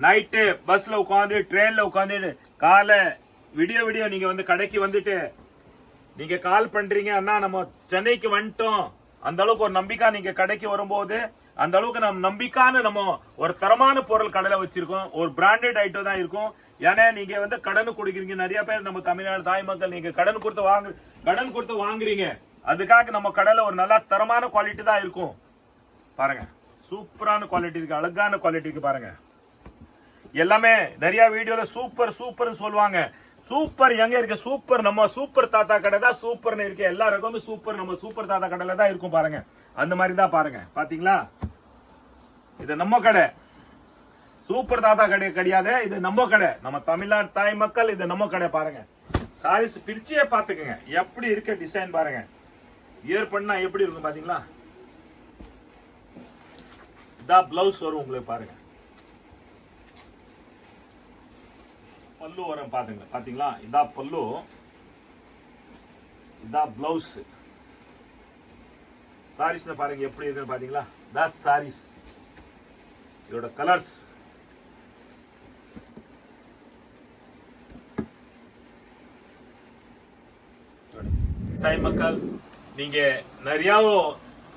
நைட்டு பஸ்ல உட்காந்து, ட்ரெயின்ல உட்காந்து, காலை விடிய நீங்க வந்து கடைக்கு வந்துட்டு நீங்க கால் பண்றீங்க, அண்ணா நம்ம சென்னைக்கு வந்துட்டோம். அந்த அளவுக்கு ஒரு நம்பிக்கை நீங்க கடைக்கு வரும்போது, அந்த அளவுக்கு நம்ம நம்பிக்கைன்னு நம்ம ஒரு தரமான பொருள் கடையில வச்சிருக்கோம். ஒரு பிராண்டட் ஐட்டம் தான் இருக்கும். ஏன்னா நீங்க வந்து கடன் கொடுக்குறீங்க. நிறைய பேர் நம்ம தமிழ்நாடு தாய் மக்கள் நீங்க கடன் கொடுத்து வாங்குறீங்க. அதுக்காக நம்ம கடையில ஒரு நல்ல தரமான குவாலிட்டி தான் இருக்கும். பாருங்க சூப்பரான குவாலிட்டி இருக்கு, அழகான குவாலிட்டி இருக்கு. பாருங்க எல்லாமே நிறைய வீடியோல சூப்பர் சொல்லுவாங்க. சூப்பர் எங்க இருக்கு? சூப்பர் நம்ம சூப்பர் தாத்தா கடை தான் சூப்பர்னு இருக்கு. எல்லா ரகமும் சூப்பர் நம்ம சூப்பர் தாத்தா கடையில தான் இருக்கும். பாருங்க அந்த மாதிரி தான் பாருங்க. பாத்தீங்களா? இது நம்ம கடை, சூப்பர் தாத்தா கடை கிடையாது, இது நம்ம கடை. நம்ம தமிழ்நாடு தாய் மக்கள், இது நம்ம கடை. பாருங்க சாரீஸ் பிரிச்சே பாத்துக்கங்க எப்படி இருக்க டிசைன் பாருங்க. இயர் பண்ணா எப்படி இருக்கும் பாத்தீங்களா? இதான் பிளவுஸ் வரும் உங்களுக்கு. பாருங்க பல்லு வரும் பாத்துங்க, பாத்தீங்களா? இதான் பல்லு, இதான் பிளவுஸ். சாரீஸ்ல பாருங்க எப்படி இருக்குன்னு பாத்தீங்களா? தஸ் சாரீஸ், இதோட கலர்ஸ். டைம் மக்கள், நீங்க நிறைய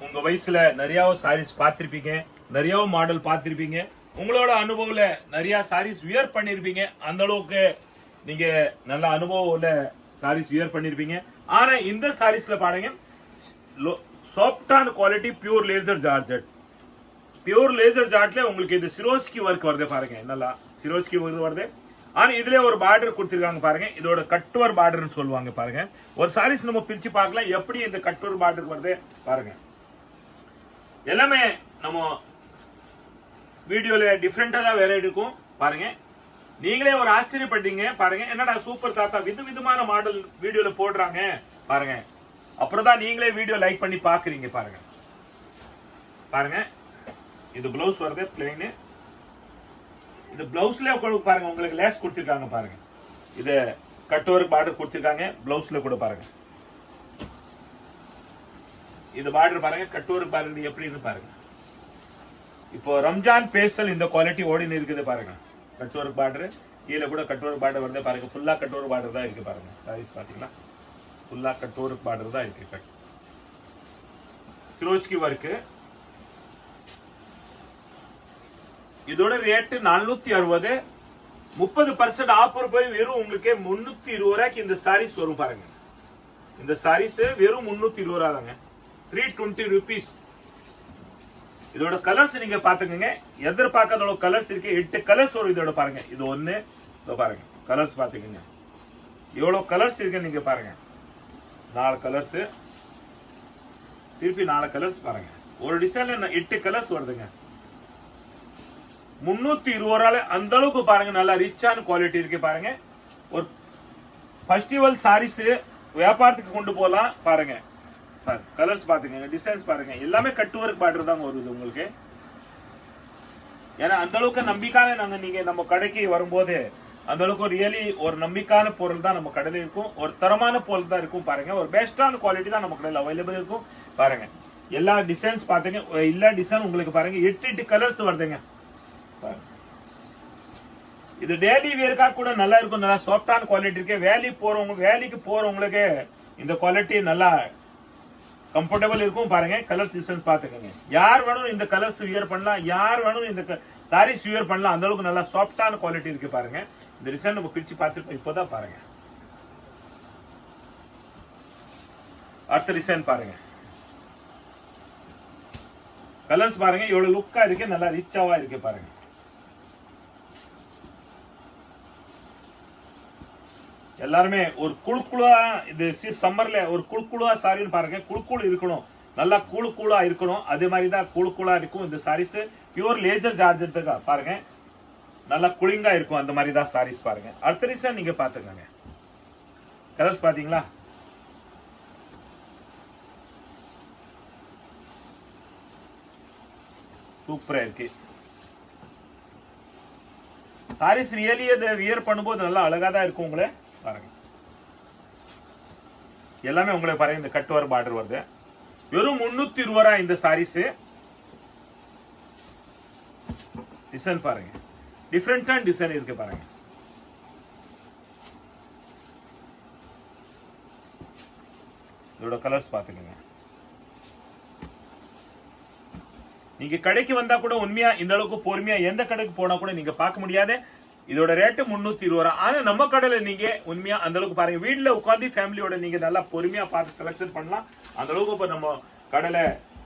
உங்க வயசுல நிறைய சாரீஸ் பார்த்திருப்பீங்க, நிறைய மாடல் பார்த்திருப்பீங்க. உங்களோட அனுபவத்துல நிறைய சாரீஸ் வியர் பண்ணிருப்பீங்க. அந்த அளவுக்கு நீங்க நல்ல அனுபவம் உள்ள சாரீஸ் வியர் பண்ணிருப்பீங்க. ஆனா இந்த சாரீஸ்ல பாருங்க, சாஃப்டான quality, pure laser georgette. Pure laser ஜார்ஜெட்ல உங்களுக்கு இது சிரோஸ்கி ஒர்க் வருது பாருங்க, நல்லா சிரோஸ்கி ஒர்க் வருது. ஆனா இதுல ஒரு பார்டர் கொடுத்திருக்காங்க பாருங்க, இதோட கட்டுவர் பார்டர்னு சொல்லுவாங்க பாருங்க. ஒரு சாரீஸ் நம்ம பிரிச்சு பார்க்கலாம் எப்படி இந்த கட்டுவர் பார்டர் வருது பாருங்க. எல்லாமே நம்ம வீடியோல டிஃபரெண்டா தான் வேற இருக்கும் பாருங்க. நீங்களே ஒரு ஆச்சரியப்பட்டீங்க பாருங்க, என்னடா சூப்பர் தாத்தா விதவிதமான மாடல் வீடியோல போடுறாங்க பாருங்க. அப்புறம் தான் நீங்களே வீடியோ லைக் பண்ணி பாக்குறீங்க பாருங்க. பாருங்க, இது பிளவுஸ் வருது பிளெயின். இது பிளவுஸ்ல பாருங்க உங்களுக்கு லேஸ் கொடுத்திருக்காங்க பாருங்க. இது கட்டோர் பார்டர் கொடுத்திருக்காங்க பிளவுஸ்ல கூட பாருங்க. இது பார்டர் பாருங்க, கட்டோர் பார்டர் எப்படி இருக்கு பாருங்க. இப்போ ரம்ஜான் பேசல் இந்த குவாலிட்டி ஓடின்னு இருக்குது பாருங்க. கட்டோர் பார்டர் கீழே கூட கட்டோர் பார்டர் வருது பாருங்க. ஃபுல்லா கட்டோர் பார்டர் தான் இருக்கு பாருங்க. சாரீஸ் பாத்தீங்களா, ஃபுல்லா கட்டோர் பார்டர் தான் இருக்கு. சிரோஸ்கி ஒர்க். இதோட ரேட் 460. 30% ஆஃபர் போய் வெறும் உங்களுக்கு 320 ரூபாய்க்கு இந்த சாரீஸ் வரும் பாருங்க. இந்த சாரீஸ் வெறும் 320 ரூபா தாங்க, 320 rupees. இதோட கலர்ஸ் நீங்க பாத்துக்கங்க, எதிர்பார்க்காத கலர்ஸ் இருக்கு. 8 கலர்ஸ் வரும் இதோட பாருங்க. இது ஒண்ணு, இதோ பாருங்க கலர்ஸ் பாத்துக்கங்க, எவ்வளவு கலர்ஸ் இருக்கு நீங்க பாருங்க. 4 கலர்ஸ், திருப்பி 4 கலர்ஸ் பாருங்க. ஒரு டிசைன்ல 8 கலர்ஸ் வருதுங்க. 320 ரூபாய் அந்த அளவுக்கு பாருங்க, நல்லா ரிச்சான குவாலிட்டி இருக்கு பாருங்க. ஒரு ஃபெஸ்டிவல் சாரீஸ் வியாபாரத்துக்கு கொண்டு போலாம் பாருங்க. கலர்ஸ் பாத்துக்கங்க, டிசைன்ஸ் பாருங்க, எல்லாமே கட்டு ஒர்க் பார்டர் தான் வருது உங்களுக்கு. ஏன்னா அந்த அளவுக்கு நம்பிக்கையான நாங்க நீங்க நம்ம கடைக்கு வரும்போது அந்த அளவுக்கு ரியலி ஒரு நம்பிக்கையான பொருள் தான் நம்ம கடையில இருக்கும். ஒரு தரமான பொருள் தான் இருக்கும் பாருங்க. ஒரு பெஸ்டான குவாலிட்டி தான் நம்ம கடையில் அவைலபிள் இருக்கும் பாருங்க. எல்லா டிசைன்ஸ் பாத்துங்க, எல்லா டிசைன் உங்களுக்கு பாருங்க 8 கலர்ஸ் வருதுங்க. இது டெய்லி வேர்க்கா கூட நல்லா இருக்கும், நல்லா சாஃப்டான குவாலிட்டி இருக்கு. வேலைக்கு போறவங்களுக்கு இந்த குவாலிட்டி நல்லா கம்ஃபர்டபிள் இருக்கும் பாருங்க. கலர்ஸ் டிசைன்ஸ் பாத்துக்கோங்க. யார் வேணும் இந்த கலர்ஸ் வியர் பண்ணலாம், யார் வேணும் இந்த சாரீஸ் வியர் பண்ணலாம். அந்த அளவுக்கு நல்லா சாஃப்டான குவாலிட்டி இருக்கு பாருங்க. இந்த டிசைன் நம்ம பிரிச்சு பார்த்துருக்கோம், இப்போதான் பாருங்க. அடுத்த டிசைன் பாருங்க, கலர்ஸ் பாருங்க எவ்வளவு லுக்கா இருக்கு, நல்லா ரிச்சாவா இருக்கு பாருங்க. எல்லாருமே ஒரு குழுக்குழா, இது சம்மர்ல ஒரு குழுக்குழா சாரின்னு பாருங்க. குழுக்குழு இருக்கணும், நல்லா குழுக்குழா இருக்கணும். அதே மாதிரி தான் குழுக்குழா இருக்கும் இந்த சாரீஸ். பியூர் லேசர் ஜார்ஜெட் பாருங்க, நல்லா குளிங்கா இருக்கும். அந்த மாதிரி தான் சாரீஸ் பாருங்க. அடுத்த டிசைன் நீங்க பாத்துக்கங்க. கலர்ஸ் பாத்தீங்களா, சூப்பரா இருக்கு சாரீஸ். ரியலி அதை வியர் பண்ணும்போது நல்லா அழகா தான் இருக்கும் உங்களை பாருங்க. எல்லாமே உங்களுக்கு பாருங்க, இந்த கட்டுவர் பார்டர் வருது. வெறும் 320 ரூபாய் இந்த சாரீஸ். டிசைன் பாருங்க, டிஃபரெண்டான டிசைன் இருக்கு பாருங்க. இதோட கலர்ஸ் பாத்துக்கங்க. நீங்க கடைக்கு வந்தா கூட உண்மையா இந்த அளவுக்கு பொறுமையா எந்த கடைக்கு போனா கூட நீங்க பார்க்க முடியாது. இதோட ரேட்டு 320 ரூபாய். ஆனா நம்ம கடையில நீங்க உண்மையா அந்த அளவுக்கு பாருங்க, வீட்டுல உட்காந்து ஃபேமிலியோட நீங்க நல்லா பொறுமையா பார்த்து செலக்ஷன் பண்ணலாம். அந்த அளவுக்கு இப்ப நம்ம கடையில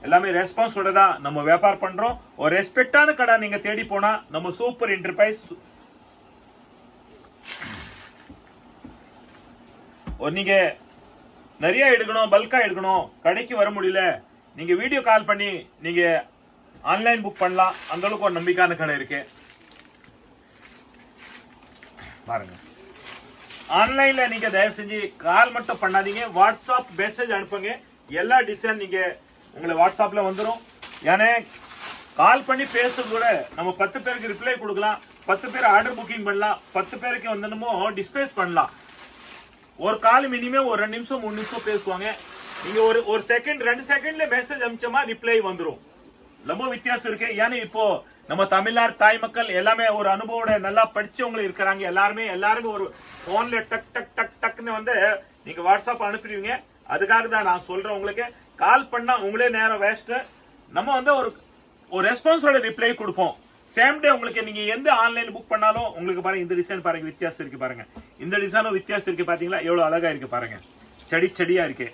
எல்லாமே ரெஸ்பான்ஸோட தான் நம்ம வியாபாரம் பண்றோம். ஒரு ரெஸ்பெக்டான கடை நீங்க தேடி போனா நம்ம சூப்பர் என்டர்பிரைஸ். நீங்க நிறைய எடுக்கணும், பல்கா எடுக்கணும், கடைக்கு வர முடியல, நீங்க வீடியோ கால் பண்ணி நீங்க ஆன்லைன் புக் பண்ணலாம். அந்த அளவுக்கு ஒரு நம்பிக்கையான கடை இருக்கு பாருங்க. ஆன்லைன்ல நீங்க தயவு செஞ்சு கால் மட்டும் பண்ணாதீங்க, வாட்ஸ்அப் மெசேஜ் அனுப்புங்க. எல்லா டிசைன் நீங்க உங்களை வாட்ஸ்அப்ல வந்துடும். ஏன்னா கால் பண்ணி பேசுறது கூட நம்ம 10 பேருக்கு ரிப்ளை கொடுக்கலாம், 10 பேர் ஆர்டர் புக்கிங் பண்ணலாம், 10 பேருக்கு என்னமோ டிஸ்பேஸ் பண்ணலாம். ஒரு கால் மினிமம் ஒரு 2 நிமிஷம் 3 நிமிஷம் பேசுவாங்க. நீங்க ஒரு செகண்ட் 2 செகண்ட்ல மெசேஜ் அனுப்பிச்சோமா ரிப்ளை வந்துரும். ரொம்ப வித்தியாசம் இருக்கு. ஏன்னா இப்போ நம்ம தமிழ்நாடு தாய் மக்கள் எல்லாமே ஒரு அனுபவம் நல்லா படிச்சவங்க இருக்கிறாங்க. எல்லாருமே ஒரு போன்ல டக் டக் டக் டக்னு வந்து நீங்க வாட்ஸ்அப் அனுப்பிடுவீங்க. அதுக்காக தான் நான் சொல்றேன், உங்களுக்கு கால் பண்ணா உங்களே நேரம் வேஸ்ட். நம்ம வந்து ஒரு ரெஸ்பான்ஸோட ரிப்ளை கொடுப்போம். சேம் டே உங்களுக்கு நீங்க எந்த ஆன்லைன் புக் பண்ணாலும் உங்களுக்கு பாருங்க, இந்த டிசைன் பாருங்க வித்தியாசம் இருக்கு பாருங்க. இந்த டிசைனும் வித்தியாசம் இருக்கு பாத்தீங்களா, எவ்வளவு அழகா இருக்கு பாருங்க. செடியா இருக்கு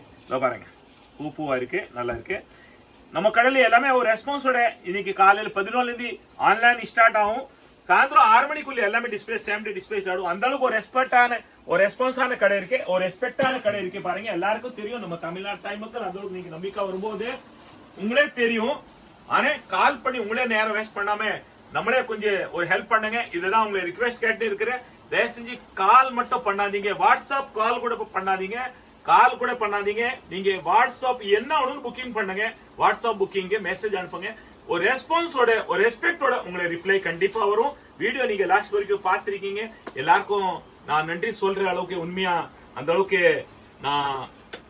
பாருங்க, பூவா இருக்கு, நல்லா இருக்கு. நம்ம கடையில எல்லாமே ஒரு ரெஸ்பான்ஸோட இன்னைக்கு காலையில 11 ஆன்லைன் ஸ்டார்ட் ஆகும். சாயந்தரம் 6 மணிக்குள்ள எல்லாமே டிஸ்பிளே சேம் டே டிஸ்பிளேஸ் ஆடும். அந்த அளவுக்கு ஒரு ரெஸ்பான்ஸான கடை இருக்கு, ஒரு ரெஸ்பெக்டான கடை இருக்கு பாருங்க. எல்லாருக்கும் தெரியும் நம்ம தமிழ்நாடு தாய் மக்கள் அந்த அளவுக்கு நீங்க நம்பிக்கை வரும்போது உங்களே தெரியும். ஆனா கால் பண்ணி உங்களே நேரம் வேஸ்ட் பண்ணாம நம்மளே கொஞ்சம் ஒரு ஹெல்ப் பண்ணுங்க. இதுதான் உங்களை ரிக்வெஸ்ட் கேட்டு இருக்கிறேன். தயவு செஞ்சு கால் மட்டும் பண்ணாதீங்க, வாட்ஸ்அப் கால் கூட பண்ணாதீங்க, நீங்க வாட்ஸ்அப் என்ன ஒண்ணு புக்கிங் பண்ணுங்க. வாட்ஸ்அப் புக்கிங் மெசேஜ் அனுப்புங்க. ஒரு ரெஸ்பான்ஸோட ஒரு ரெஸ்பெக்டோட உங்களை ரிப்ளை கண்டிப்பா வரும். வீடியோ நீங்க லாஸ்ட் வரைக்கும் பார்த்திருக்கீங்க. எல்லாருக்கும் நான் நன்றி சொல்ற அளவுக்கு உண்மையா அந்த அளவுக்கு நான்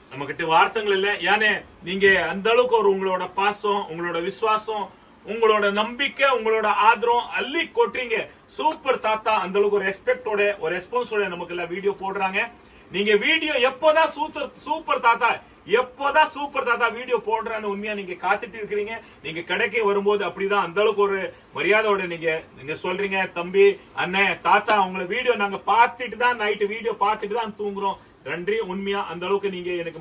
நம்ம கிட்ட வார்த்தைகள் இல்லை. ஏன்னா நீங்க அந்த அளவுக்கு ஒரு உங்களோட பாசம், உங்களோட விசுவாசம், உங்களோட நம்பிக்கை, உங்களோட ஆதரவு அள்ளி கொட்டுறீங்க. சூப்பர் தாத்தா அந்த அளவுக்கு ஒரு ரெஸ்பெக்டோட ஒரு ரெஸ்பான்ஸோட நமக்கு எல்லாம் வீடியோ போடுறாங்க. நீங்க வீடியோ எப்போதான் சூப்பர் தாத்தா வீடியோ போடுறான்னு உண்மையா நீங்க காத்துட்டு இருக்கிறீங்க. நீங்க கடைக்கு வரும்போது அப்படிதான் அந்த அளவுக்கு ஒரு மரியாதையோட நீங்க சொல்றீங்க, தம்பி, அண்ணன், தாத்தா, உங்களை வீடியோ நாங்க பார்த்துட்டு தான் நைட்டு வீடியோ பார்த்துட்டு தான் தூங்குறோம். நன்றி. உண்மையா அந்த அளவுக்கு நீங்க எனக்கு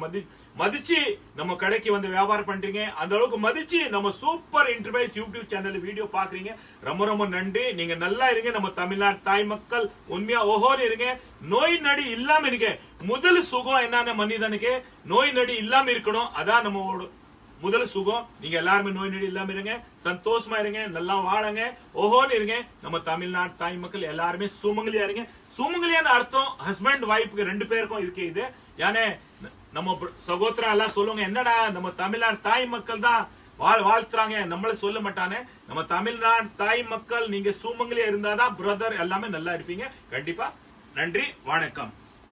மதிச்சு நம்ம கடைக்கு வந்து வியாபாரம் பண்றீங்க. அந்த அளவுக்கு மதிச்சு நம்ம சூப்பர் இன்டர்வைஸ் யூடியூப் சேனல் வீடியோ பாக்குறீங்க. ரொம்ப நன்றி. நீங்க நல்லா இருங்க. நம்ம தமிழ்நாடு தாய் மக்கள் உண்மையா ஓஹோன்னு இருங்க. நோய் நடி இல்லாம இருங்க. முதல் சுகம் என்னன்னு மனிதனுக்கு நோய் நடி இல்லாம இருக்கணும். அதான் நம்ம முதல் சுகம். நீங்க எல்லாருமே நோய் நடி இல்லாம இருங்க, சந்தோஷமா இருங்க, நல்லா வாழுங்க, ஓஹோன்னு இருங்க. நம்ம தமிழ்நாடு தாய் மக்கள் எல்லாருமே சுமங்கலியா இருங்க. சுமங்கலியான அர்த்தம் ஹஸ்பண்ட் ஒய்ஃப்க்கு 2 பேருக்கும் இருக்கு இது. ஏன்னா நம்ம சகோதரா எல்லாம் சொல்லுவாங்க, என்னடா நம்ம தமிழ்நாடு தாய் மக்கள் தான் வாழ்த்துறாங்க, நம்மள சொல்ல மாட்டானே. நம்ம தமிழ்நாடு தாய் மக்கள் நீங்க சுமங்கலியா இருந்தாதான் பிரதர் எல்லாமே நல்லா இருப்பீங்க. கண்டிப்பா. நன்றி, வணக்கம்.